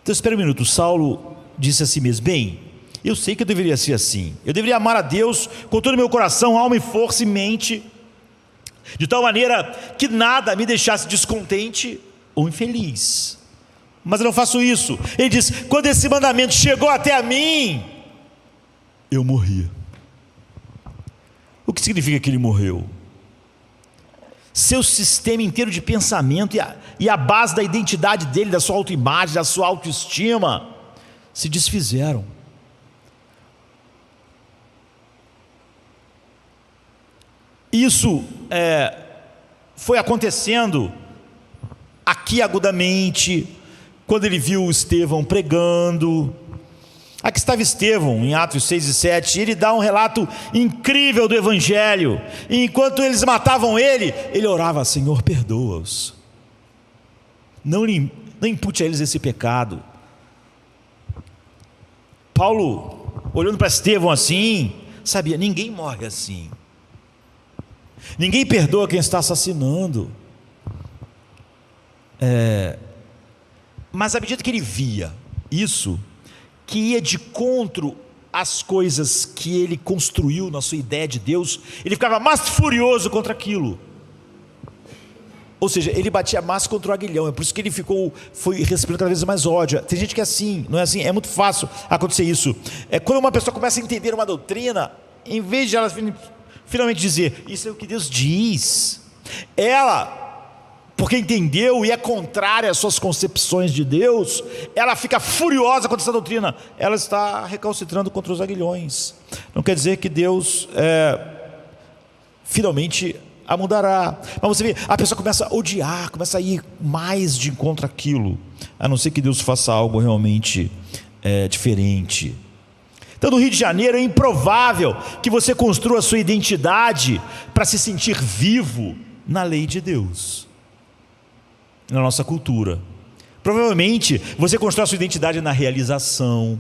Então espera um minuto. Saulo disse a si mesmo: bem, eu sei que eu deveria ser assim, eu deveria amar a Deus com todo o meu coração, alma e força e mente, de tal maneira que nada me deixasse descontente ou infeliz. Mas eu não faço isso. Ele diz: quando esse mandamento chegou até a mim, eu morri. O que significa que ele morreu? Seu sistema inteiro de pensamento e a base da identidade dele, da sua autoimagem, da sua autoestima, se desfizeram. Isso foi acontecendo aqui agudamente, quando ele viu Estevão pregando. Aqui estava Estevão, em Atos 6 e 7, e ele dá um relato incrível do Evangelho. E enquanto eles matavam ele, ele orava: Senhor, perdoa-os, não impute a eles esse pecado. Paulo, olhando para Estevão assim, sabia: ninguém morre assim, ninguém perdoa quem está assassinando. Mas à medida que ele via isso, que ia de encontro às coisas que ele construiu na sua ideia de Deus, ele ficava mais furioso contra aquilo. Ou seja, ele batia mais contra o aguilhão. É por isso que ele foi respirando cada vez mais ódio. Tem gente que é assim, não é assim? É muito fácil acontecer isso. Quando uma pessoa começa a entender uma doutrina, em vez de ela finalmente dizer: isso é o que Deus diz, ela, porque entendeu e é contrária às suas concepções de Deus, ela fica furiosa contra essa doutrina. Ela está recalcitrando contra os aguilhões. Não quer dizer que Deus finalmente a mudará. Mas você vê, a pessoa começa a odiar, começa a ir mais de encontro àquilo, a não ser que Deus faça algo realmente diferente. Então, no Rio de Janeiro é improvável que você construa a sua identidade para se sentir vivo na lei de Deus. Na nossa cultura, provavelmente você constrói a sua identidade na realização,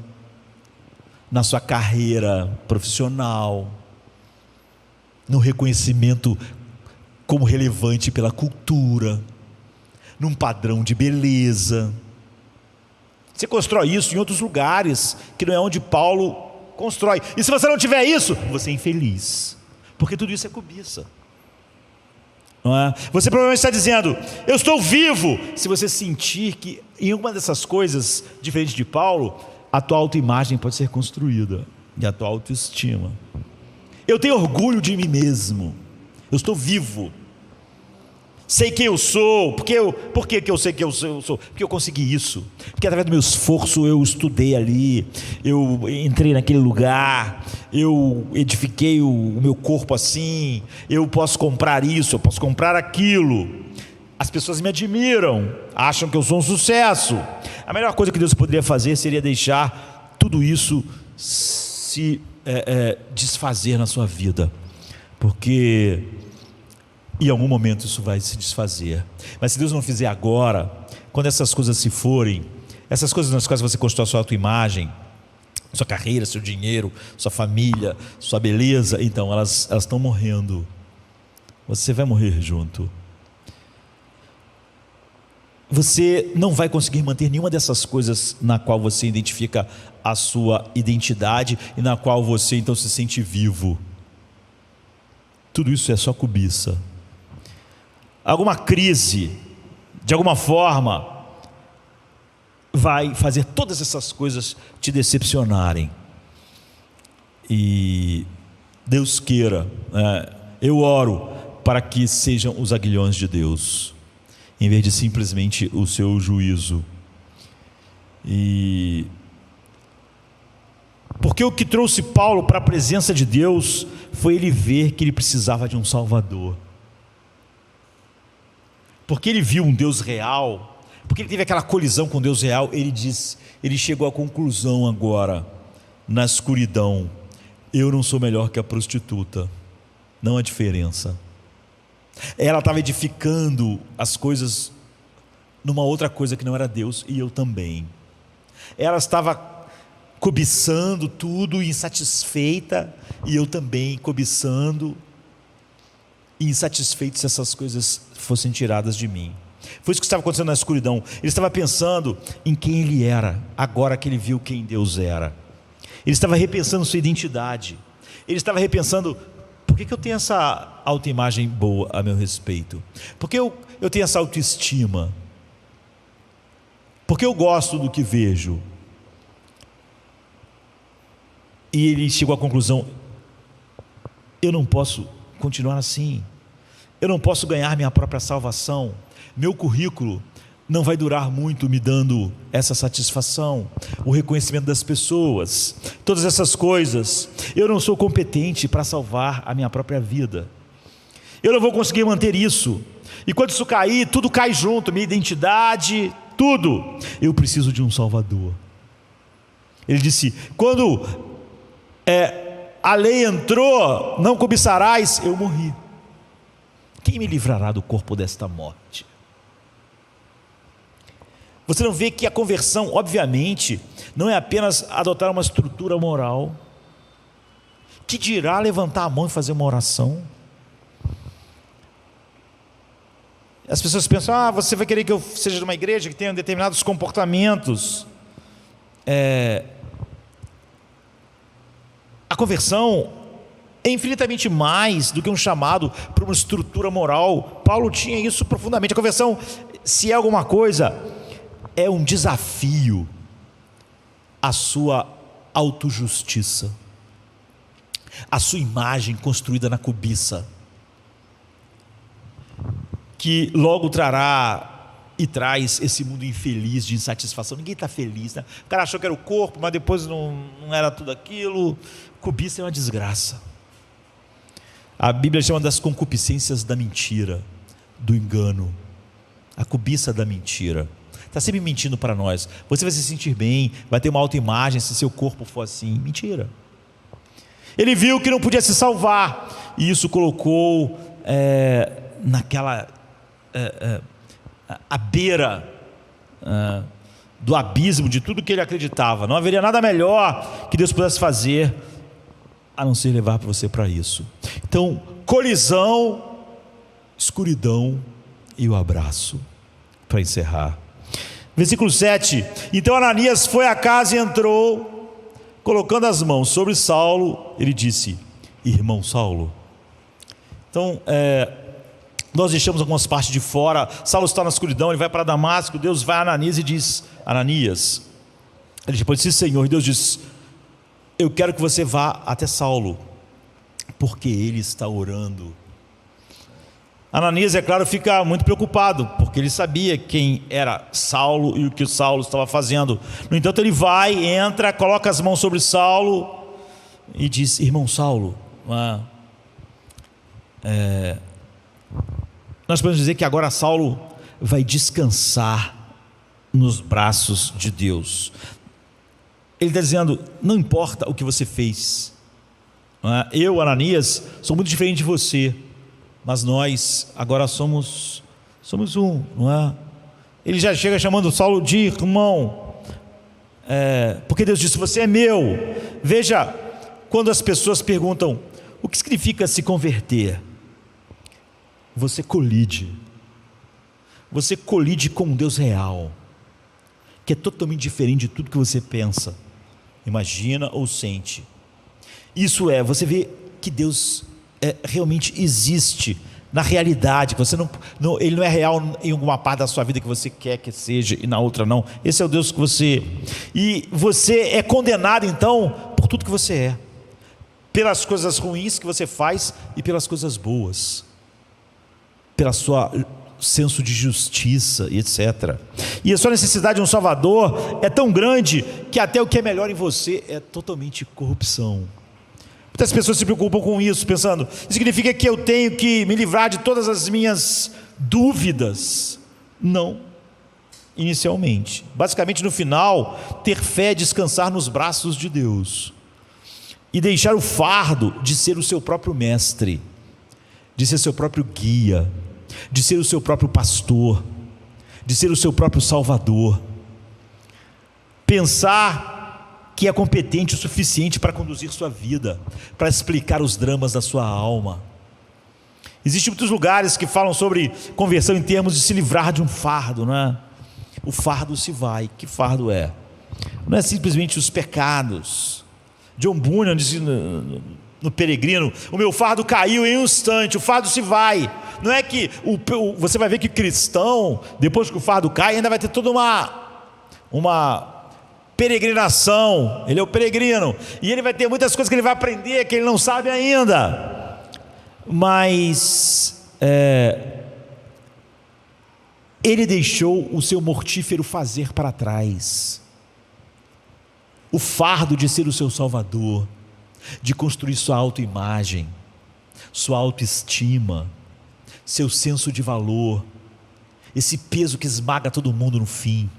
na sua carreira profissional, no reconhecimento como relevante pela cultura, num padrão de beleza. Você constrói isso em outros lugares, que não é onde Paulo constrói. E se você não tiver isso, você é infeliz, porque tudo isso é cobiça. Não é? Você provavelmente está dizendo: eu estou vivo, se você sentir que em uma dessas coisas, diferente de Paulo, a tua autoimagem pode ser construída e a tua autoestima. Eu tenho orgulho de mim mesmo, eu estou vivo, sei quem eu sou. Por que eu sei quem eu sou? Porque eu consegui isso, porque através do meu esforço eu estudei ali, eu entrei naquele lugar, eu edifiquei o meu corpo assim, eu posso comprar isso, eu posso comprar aquilo. As pessoas me admiram, acham que eu sou um sucesso. A melhor coisa que Deus poderia fazer seria deixar tudo isso se desfazer na sua vida, porque em algum momento isso vai se desfazer. Mas se Deus não fizer agora, quando essas coisas se forem, essas coisas nas quais você constrói a sua autoimagem, sua carreira, seu dinheiro, sua família, sua beleza, então elas estão morrendo. Você vai morrer junto. Você não vai conseguir manter nenhuma dessas coisas na qual você identifica a sua identidade e na qual você então se sente vivo. Tudo isso é só cobiça. Alguma crise, de alguma forma, vai fazer todas essas coisas te decepcionarem. E Deus queira, eu oro para que sejam os aguilhões de Deus. em vez de simplesmente o seu juízo. E porque o que trouxe Paulo para a presença de Deus foi ele ver que ele precisava de um Salvador. Porque ele viu um Deus real, porque ele teve aquela colisão com Deus real, ele chegou à conclusão agora, na escuridão: eu não sou melhor que a prostituta, não há diferença. Ela estava edificando as coisas numa outra coisa que não era Deus, e eu também. Ela estava cobiçando tudo, insatisfeita, e eu também cobiçando e insatisfeito se essas coisas fossem tiradas de mim. Foi isso que estava acontecendo na escuridão. Ele estava pensando em quem ele era, agora que ele viu quem Deus era. Ele estava repensando sua identidade. Ele estava repensando: por que eu tenho essa autoimagem boa a meu respeito? Por que eu tenho essa autoestima? Por que eu gosto do que vejo? E ele chegou à conclusão: eu não posso continuar assim. Eu não posso ganhar minha própria salvação. Meu currículo não vai durar muito me dando essa satisfação, o reconhecimento das pessoas, todas essas coisas. Eu não sou competente para salvar a minha própria vida. Eu não vou conseguir manter isso. E quando isso cair, tudo cai junto, minha identidade, tudo. Eu preciso de um Salvador. Ele disse: quando a lei entrou, não cobiçarás, eu morri. Quem me livrará do corpo desta morte? Você não vê que a conversão, obviamente, não é apenas adotar uma estrutura moral. Que dirá levantar a mão e fazer uma oração? As pessoas pensam: você vai querer que eu seja de uma igreja que tenha determinados comportamentos. A conversão é infinitamente mais do que um chamado para uma estrutura moral. Paulo tinha isso profundamente. A conversão, se é alguma coisa, é um desafio à sua autojustiça, à sua imagem construída na cobiça, que logo trará e traz esse mundo infeliz de insatisfação. Ninguém está feliz, né? O cara achou que era o corpo, mas depois não era tudo aquilo. Cobiça é uma desgraça. A Bíblia chama das concupiscências da mentira, do engano. A cobiça da mentira está sempre mentindo para nós. Você vai se sentir bem, vai ter uma autoimagem se seu corpo for assim. Mentira. Ele viu que não podia se salvar, e isso colocou naquela à beira do abismo de tudo que ele acreditava. Não haveria nada melhor que Deus pudesse fazer a não ser levar você para isso. Então, colisão, escuridão e o abraço, para encerrar. Versículo 7: então Ananias foi à casa e entrou, colocando as mãos sobre Saulo, ele disse: irmão Saulo. Então, nós deixamos algumas partes de fora. Saulo está na escuridão, ele vai para Damasco. Deus vai a Ananias e diz: Ananias. Ele depois disse: Senhor. E Deus diz: eu quero que você vá até Saulo, porque ele está orando. Ananias, é claro, fica muito preocupado, porque ele sabia quem era Saulo e o que Saulo estava fazendo. No entanto, ele vai, entra, coloca as mãos sobre Saulo e diz: irmão Saulo, nós podemos dizer que agora Saulo vai descansar nos braços de Deus. Ele está dizendo: não importa o que você fez, eu, Ananias, sou muito diferente de você, mas nós agora somos um, não é? Ele já chega chamando Saulo de irmão, porque Deus disse: você é meu. Veja, quando as pessoas perguntam o que significa se converter, você colide com um Deus real, que é totalmente diferente de tudo que você pensa, imagina ou sente. Isso você vê que Deus realmente existe na realidade, que ele não é real em alguma parte da sua vida que você quer que seja e na outra não. Esse é o Deus que e você é condenado então por tudo que você é, pelas coisas ruins que você faz e pelas coisas boas, pela sua senso de justiça e etc. E a sua necessidade de um Salvador é tão grande que até o que é melhor em você é totalmente corrupção. Muitas pessoas se preocupam com isso, pensando: isso significa que eu tenho que me livrar de todas as minhas dúvidas? Não, inicialmente. Basicamente, no final, ter fé é descansar nos braços de Deus e deixar o fardo de ser o seu próprio mestre, de ser seu próprio guia, de ser o seu próprio pastor, de ser o seu próprio salvador. Pensar que é competente o suficiente para conduzir sua vida, para explicar os dramas da sua alma. Existem muitos lugares que falam sobre conversão em termos de se livrar de um fardo, não é? O fardo se vai. Que fardo é? Não é simplesmente os pecados. John Bunyan disse no Peregrino: o meu fardo caiu em um instante, o fardo se vai. Não é que você vai ver que o cristão, depois que o fardo cai, ainda vai ter toda uma peregrinação. Ele é o peregrino, e ele vai ter muitas coisas que ele vai aprender que ele não sabe ainda, mas ele deixou o seu mortífero fazer para trás, o fardo de ser o seu salvador, de construir sua autoimagem, sua autoestima, seu senso de valor, esse peso que esmaga todo mundo no fim.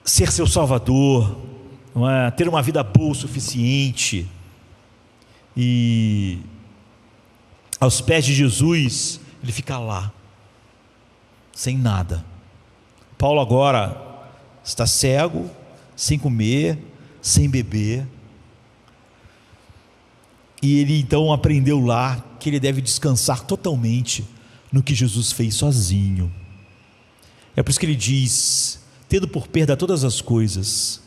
Ser seu salvador, não é? Ter uma vida boa o suficiente, e aos pés de Jesus ele fica lá, sem nada. Paulo agora está cego, sem comer, sem beber, e ele então aprendeu lá que ele deve descansar totalmente no que Jesus fez sozinho. É por isso que ele diz: tendo por perda todas as coisas,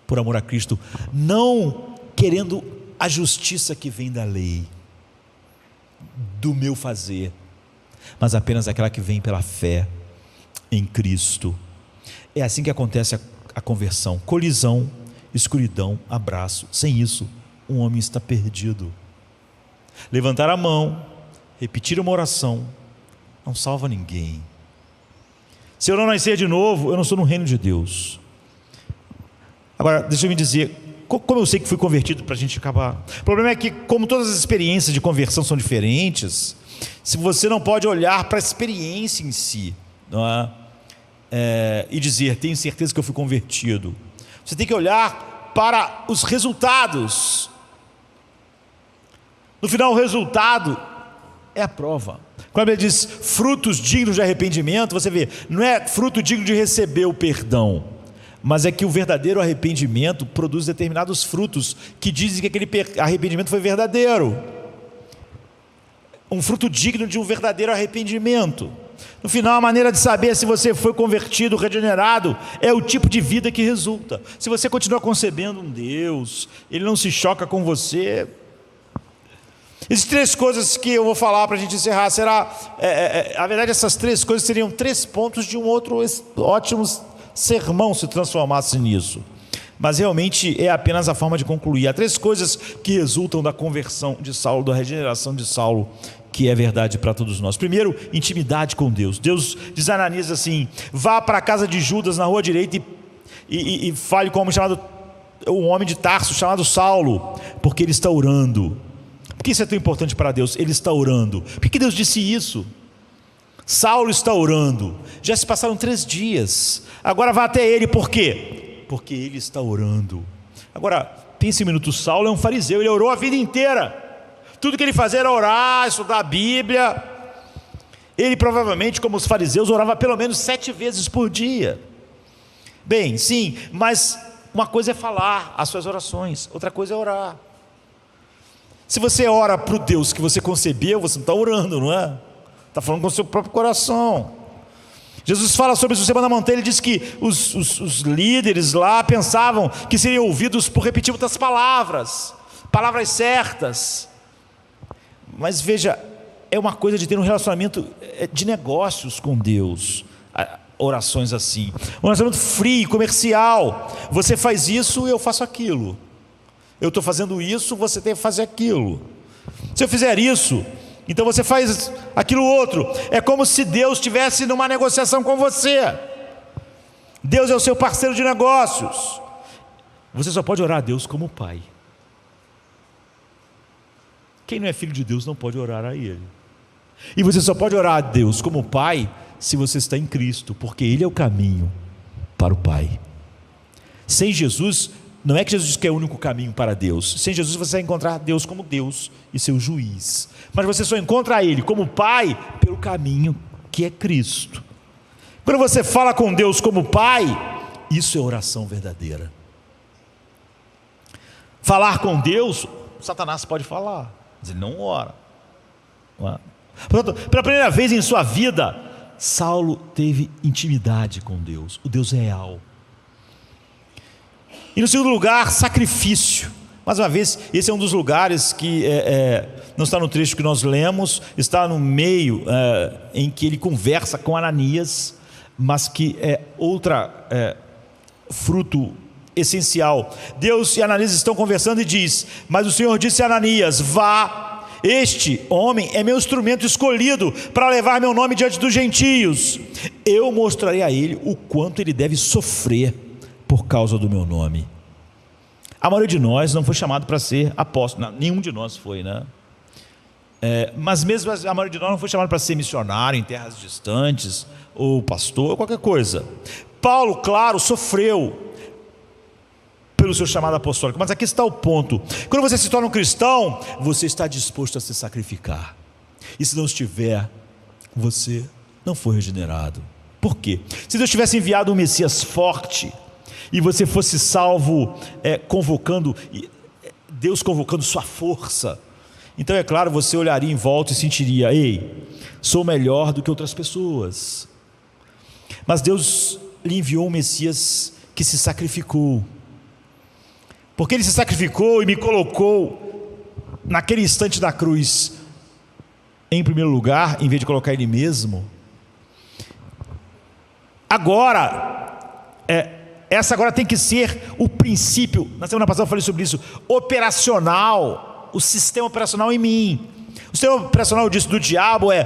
por amor a Cristo, não querendo a justiça que vem da lei, do meu fazer, mas apenas aquela que vem pela fé em Cristo. É assim que acontece a conversão: colisão, escuridão, abraço. Sem isso, um homem está perdido. Levantar a mão, repetir uma oração, não salva ninguém. Se eu não nascer de novo, eu não sou no reino de Deus. Agora, deixa eu me dizer, como eu sei que fui convertido, para a gente acabar. O problema é que, como todas as experiências de conversão são diferentes, se você não pode olhar para a experiência em si, não é? E dizer: tenho certeza que eu fui convertido. Você tem que olhar para os resultados. No final, o resultado é a prova. Quando ele diz frutos dignos de arrependimento, você vê, não é fruto digno de receber o perdão, mas é que o verdadeiro arrependimento produz determinados frutos que dizem que aquele arrependimento foi verdadeiro. Um fruto digno de um verdadeiro arrependimento. No final, a maneira de saber se você foi convertido, regenerado, é o tipo de vida que resulta. Se você continua concebendo um Deus, ele não se choca com você. Existem três coisas que eu vou falar para a gente encerrar. Na verdade, essas três coisas seriam 3 pontos de um outro ótimo sermão se transformasse nisso, mas realmente é apenas a forma de concluir. Há 3 coisas que resultam da conversão de Saulo, da regeneração de Saulo, que é verdade para todos nós. Primeiro, intimidade com Deus. Deus diz a Ananias assim: vá para a casa de Judas na rua direita e fale com um homem de Tarso chamado Saulo, porque ele está orando. Por que isso é tão importante para Deus? Ele está orando. Por que Deus disse isso? Saulo está orando. Já se passaram 3 dias. Agora vá até ele. Por quê? Porque ele está orando. Agora, pense um minuto. Saulo é um fariseu. Ele orou a vida inteira. Tudo que ele fazia era orar, estudar a Bíblia. Ele provavelmente, como os fariseus, orava pelo menos 7 vezes por dia. Bem, sim, mas uma coisa é falar as suas orações, outra coisa é orar. Se você ora para o Deus que você concebeu, você não está orando, não é? Está falando com o seu próprio coração. Jesus fala sobre isso no Sermão da Montanha. Ele diz que os líderes lá pensavam que seriam ouvidos por repetir muitas palavras certas. Mas veja, é uma coisa de ter um relacionamento de negócios com Deus. Orações assim, um relacionamento frio, comercial. Você faz isso, eu faço aquilo. Eu estou fazendo isso, você tem que fazer aquilo. Se eu fizer isso, Então você faz aquilo outro. É como se Deus estivesse numa negociação com você. Deus é o seu parceiro de negócios. Você só pode orar a Deus como Pai. Quem não é filho de Deus não pode orar a Ele. E você só pode orar a Deus como Pai se você está em Cristo, porque Ele é o caminho para o Pai. Sem Jesus, não é que Jesus que é o único caminho para Deus. Sem Jesus você vai encontrar Deus como Deus e seu juiz. Mas você só encontra Ele como Pai pelo caminho que é Cristo. Quando você fala com Deus como Pai, isso é oração verdadeira. Falar com Deus, Satanás pode falar, mas ele não ora. Portanto, pela primeira vez em sua vida, Saulo teve intimidade com Deus, o Deus real. E no segundo lugar, sacrifício. Mais uma vez, esse é um dos lugares que não está no trecho que nós lemos, está no meio em que ele conversa com Ananias, mas que é fruto essencial. Deus e Ananias estão conversando e diz: mas o Senhor disse a Ananias: vá, este homem é meu instrumento escolhido para levar meu nome diante dos gentios. Eu mostrarei a ele o quanto ele deve sofrer por causa do meu nome. A maioria de nós não foi chamado para ser apóstolo, não, nenhum de nós foi, né? Mas mesmo a maioria de nós não foi chamado para ser missionário em terras distantes, ou pastor, ou qualquer coisa. Paulo, claro, sofreu pelo seu chamado apostólico, mas aqui está o ponto: quando você se torna um cristão, você está disposto a se sacrificar, e se não estiver, você não foi regenerado. Por quê? Se Deus tivesse enviado um Messias forte, e você fosse salvo Deus convocando sua força, então é claro, você olharia em volta e sentiria: ei, sou melhor do que outras pessoas. Mas Deus lhe enviou um Messias que se sacrificou, porque ele se sacrificou e me colocou naquele instante da cruz em primeiro lugar, em vez de colocar ele mesmo. Essa agora tem que ser o princípio. Na semana passada eu falei sobre isso, operacional, o sistema operacional em mim. O sistema operacional do diabo é: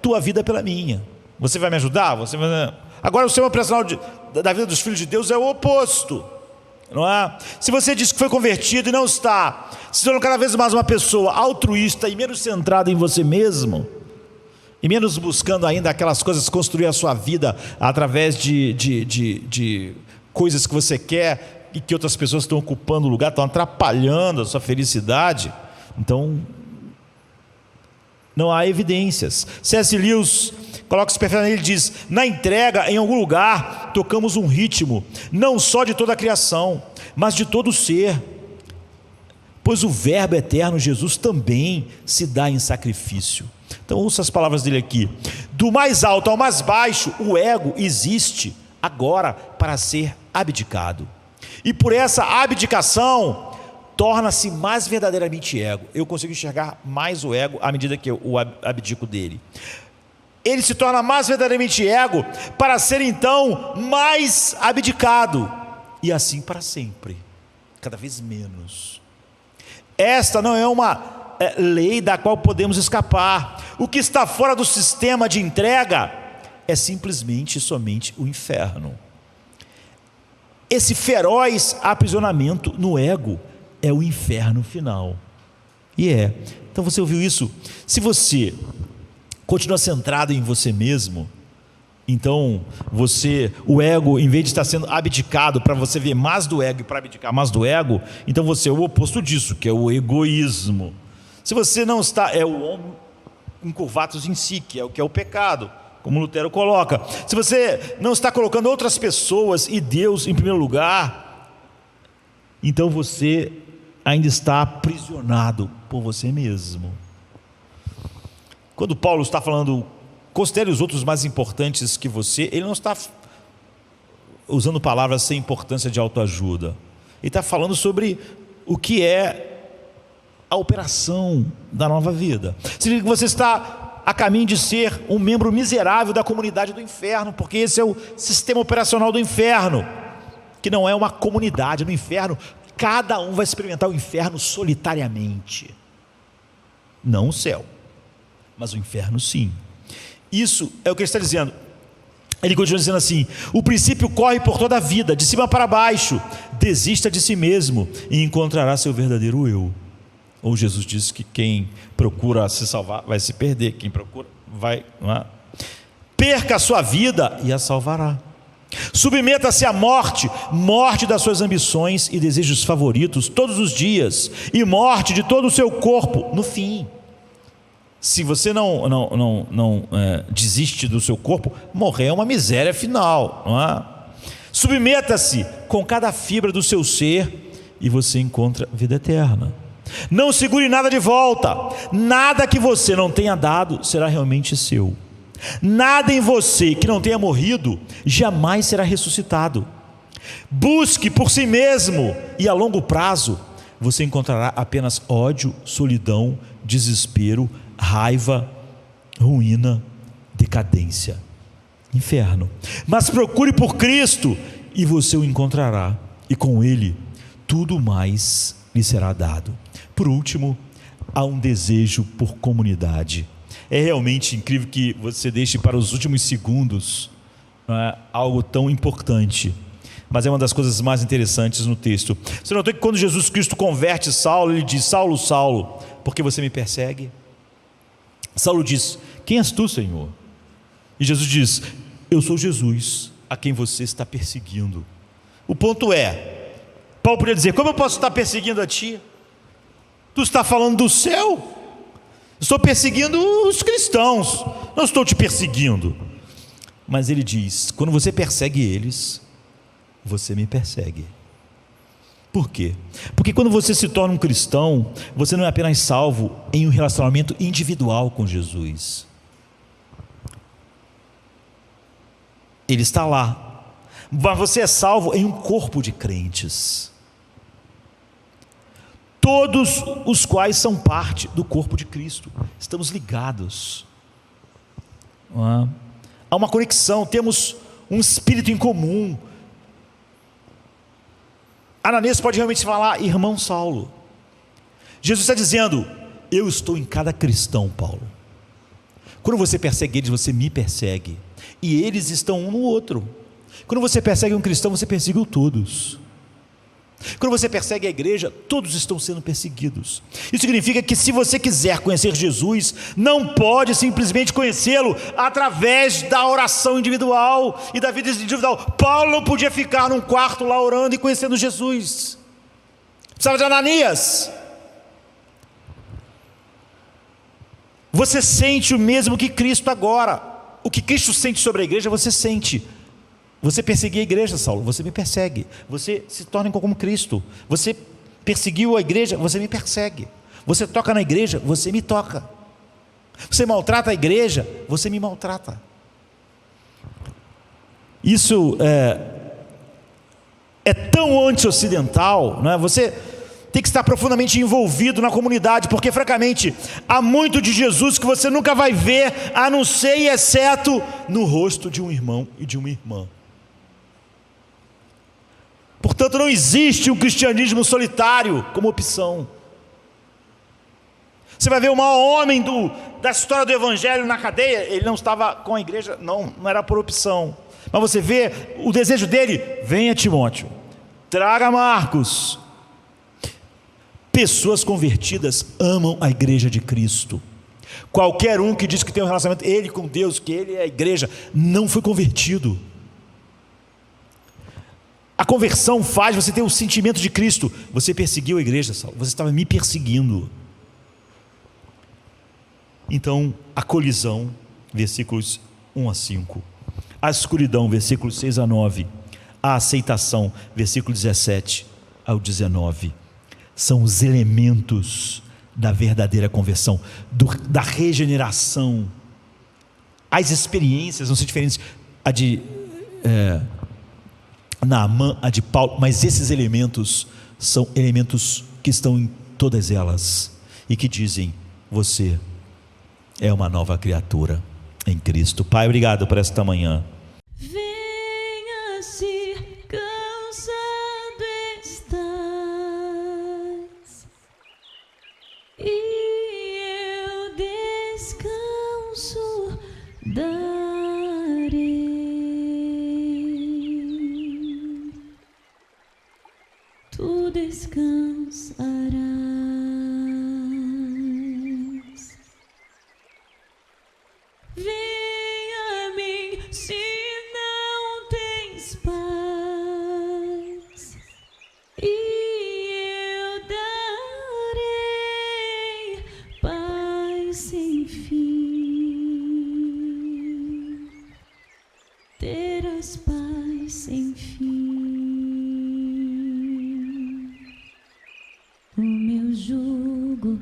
tua vida pela minha. Você vai me ajudar? Agora o sistema operacional da vida dos filhos de Deus é o oposto, não é? Se você diz que foi convertido e não está, se torna cada vez mais uma pessoa altruísta e menos centrada em você mesmo, e menos buscando ainda aquelas coisas, construir a sua vida através de coisas que você quer e que outras pessoas estão ocupando o lugar, estão atrapalhando a sua felicidade, então não há evidências. C.S. Lewis coloca-se perfeitamente, ele diz: na entrega, em algum lugar, tocamos um ritmo, não só de toda a criação, mas de todo o ser, pois o Verbo eterno, Jesus, também se dá em sacrifício. Então ouça as palavras dele aqui: do mais alto ao mais baixo, o ego existe agora para ser abdicado, e por essa abdicação torna-se mais verdadeiramente ego. Eu consigo enxergar mais o ego à medida que eu abdico dele. Ele se torna mais verdadeiramente ego para ser então mais abdicado, e assim para sempre, cada vez menos. Esta não é uma lei da qual podemos escapar. O que está fora do sistema de entrega é simplesmente e somente o inferno. Esse feroz aprisionamento no ego é o inferno final. Então você ouviu isso? Se você continua centrado em você mesmo, então o ego, em vez de estar sendo abdicado para você ver mais do ego e para abdicar mais do ego, então você é o oposto disso, que é o egoísmo. Se você não está, é o homo incurvatus in si, que é o pecado, como Lutero coloca. Se você não está colocando outras pessoas e Deus em primeiro lugar, então você ainda está aprisionado por você mesmo. Quando Paulo está falando, considere os outros mais importantes que você, ele não está usando palavras sem importância de autoajuda. Ele está falando sobre o que é a operação da nova vida. Significa que você está a caminho de ser um membro miserável da comunidade do inferno, porque esse é o sistema operacional do inferno, que não é uma comunidade. No inferno, cada um vai experimentar o inferno solitariamente, não o céu. mas o inferno sim. Isso é o que ele está dizendo. Ele continua dizendo assim: o princípio corre por toda a vida, de cima para baixo. Desista de si mesmo e encontrará seu verdadeiro eu. Ou Jesus disse que quem procura se salvar vai se perder, quem procura vai, não é? Perca a sua vida e a salvará. Submeta-se à morte, morte das suas ambições e desejos favoritos todos os dias, e morte de todo o seu corpo no fim. Se você não desiste do seu corpo, morrer é uma miséria final, não é? Submeta-se com cada fibra do seu ser e você encontra vida eterna. Não segure nada de volta. Nada que você não tenha dado será realmente seu. Nada em você que não tenha morrido jamais será ressuscitado. Busque por si mesmo e a longo prazo você encontrará apenas ódio, solidão, desespero, raiva, ruína, decadência, inferno. Mas procure por Cristo e você o encontrará, e com Ele tudo mais lhe será dado. Por último, há um desejo por comunidade. É realmente incrível que você deixe para os últimos segundos, não é, algo tão importante, mas é uma das coisas mais interessantes no texto. Você notou que quando Jesus Cristo converte Saulo, ele diz: Saulo, Saulo, por que você me persegue? Saulo diz: quem és tu, Senhor? E Jesus diz: eu sou Jesus, a quem você está perseguindo. O ponto é, Paulo poderia dizer: como eu posso estar perseguindo a ti? Tu está falando do céu? Estou perseguindo os cristãos, não estou te perseguindo. Mas ele diz: quando você persegue eles, você me persegue. Por quê? Porque quando você se torna um cristão, você não é apenas salvo em um relacionamento individual com Jesus. Ele está lá, mas você é salvo em um corpo de crentes, todos os quais são parte do corpo de Cristo. Estamos ligados, há uma conexão, temos um espírito em comum. Ananias pode realmente falar: irmão Saulo. Jesus está dizendo: eu estou em cada cristão, Paulo. Quando você persegue eles, você me persegue, e eles estão um no outro. Quando você persegue um cristão, você persegue todos. Quando você persegue a igreja, todos estão sendo perseguidos. Isso significa que se você quiser conhecer Jesus, não pode simplesmente conhecê-lo através da oração individual e da vida individual. Paulo não podia ficar num quarto lá orando e conhecendo Jesus. Precisava de Ananias. Você sente o mesmo que Cristo agora. O que Cristo sente sobre a igreja, você sente. Você perseguia a igreja, Saulo, você me persegue. Você se torna como Cristo. Você perseguiu a igreja, você me persegue. Você toca na igreja, você me toca. Você maltrata a igreja, você me maltrata. Isso é tão anti-ocidental, não é? Você tem que estar profundamente envolvido na comunidade, porque francamente há muito de Jesus que você nunca vai ver, a não ser e exceto no rosto de um irmão e de uma irmã. Portanto, não existe um cristianismo solitário como opção. Você vai ver o maior homem da história do evangelho na cadeia, ele não estava com a igreja, não era por opção. Mas você vê o desejo dele: venha Timóteo, traga Marcos. Pessoas convertidas amam a igreja de Cristo. Qualquer um que diz que tem um relacionamento ele com Deus, que ele é a igreja, não foi convertido. A conversão faz você ter o sentimento de Cristo. Você perseguiu a igreja, Saulo, você estava me perseguindo. Então, a colisão, versículos 1 a 5. A escuridão, versículos 6 a 9. A aceitação, versículos 17 ao 19. São os elementos da verdadeira conversão, da regeneração. As experiências vão ser diferentes, a de Naamã, a de Paulo, mas esses elementos são elementos que estão em todas elas e que dizem: você é uma nova criatura em Cristo. Pai, obrigado por esta manhã. Venha se cansado estás, e eu descanso. darei, tu descansarás. Vem a mim se não tens paz, e eu darei paz sem fim. Terás paz sem fim. O meu jugo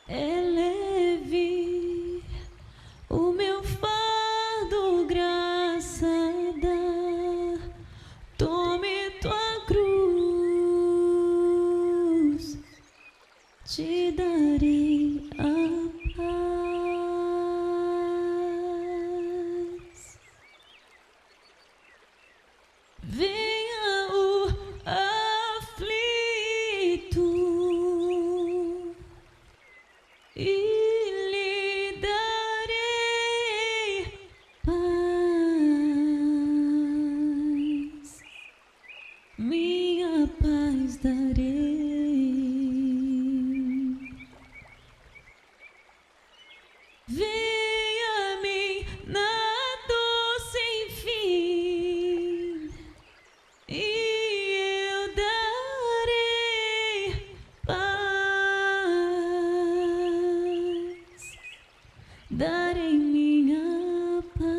é leve, o meu fardo graça dá. Tome tua cruz, te darei a paz. Venha o aflito e lhe darei paz, minha paz darei. Venha a mim na dor sem fim, e eu darei paz, darei minha paz.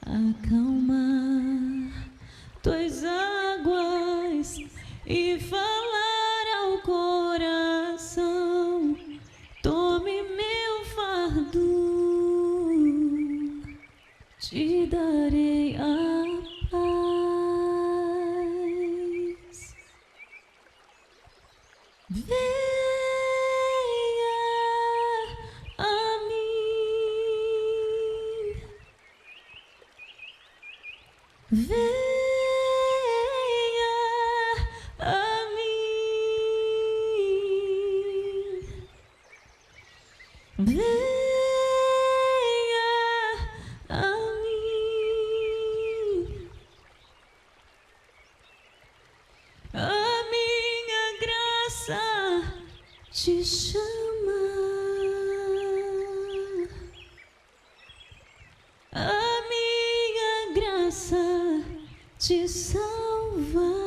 Acalmar tuas águas e falar ao coração. Tome meu fardo, te darei a paz. Venha a mim, venha a mim, venha a mim. A minha graça te chama, a minha graça te salva.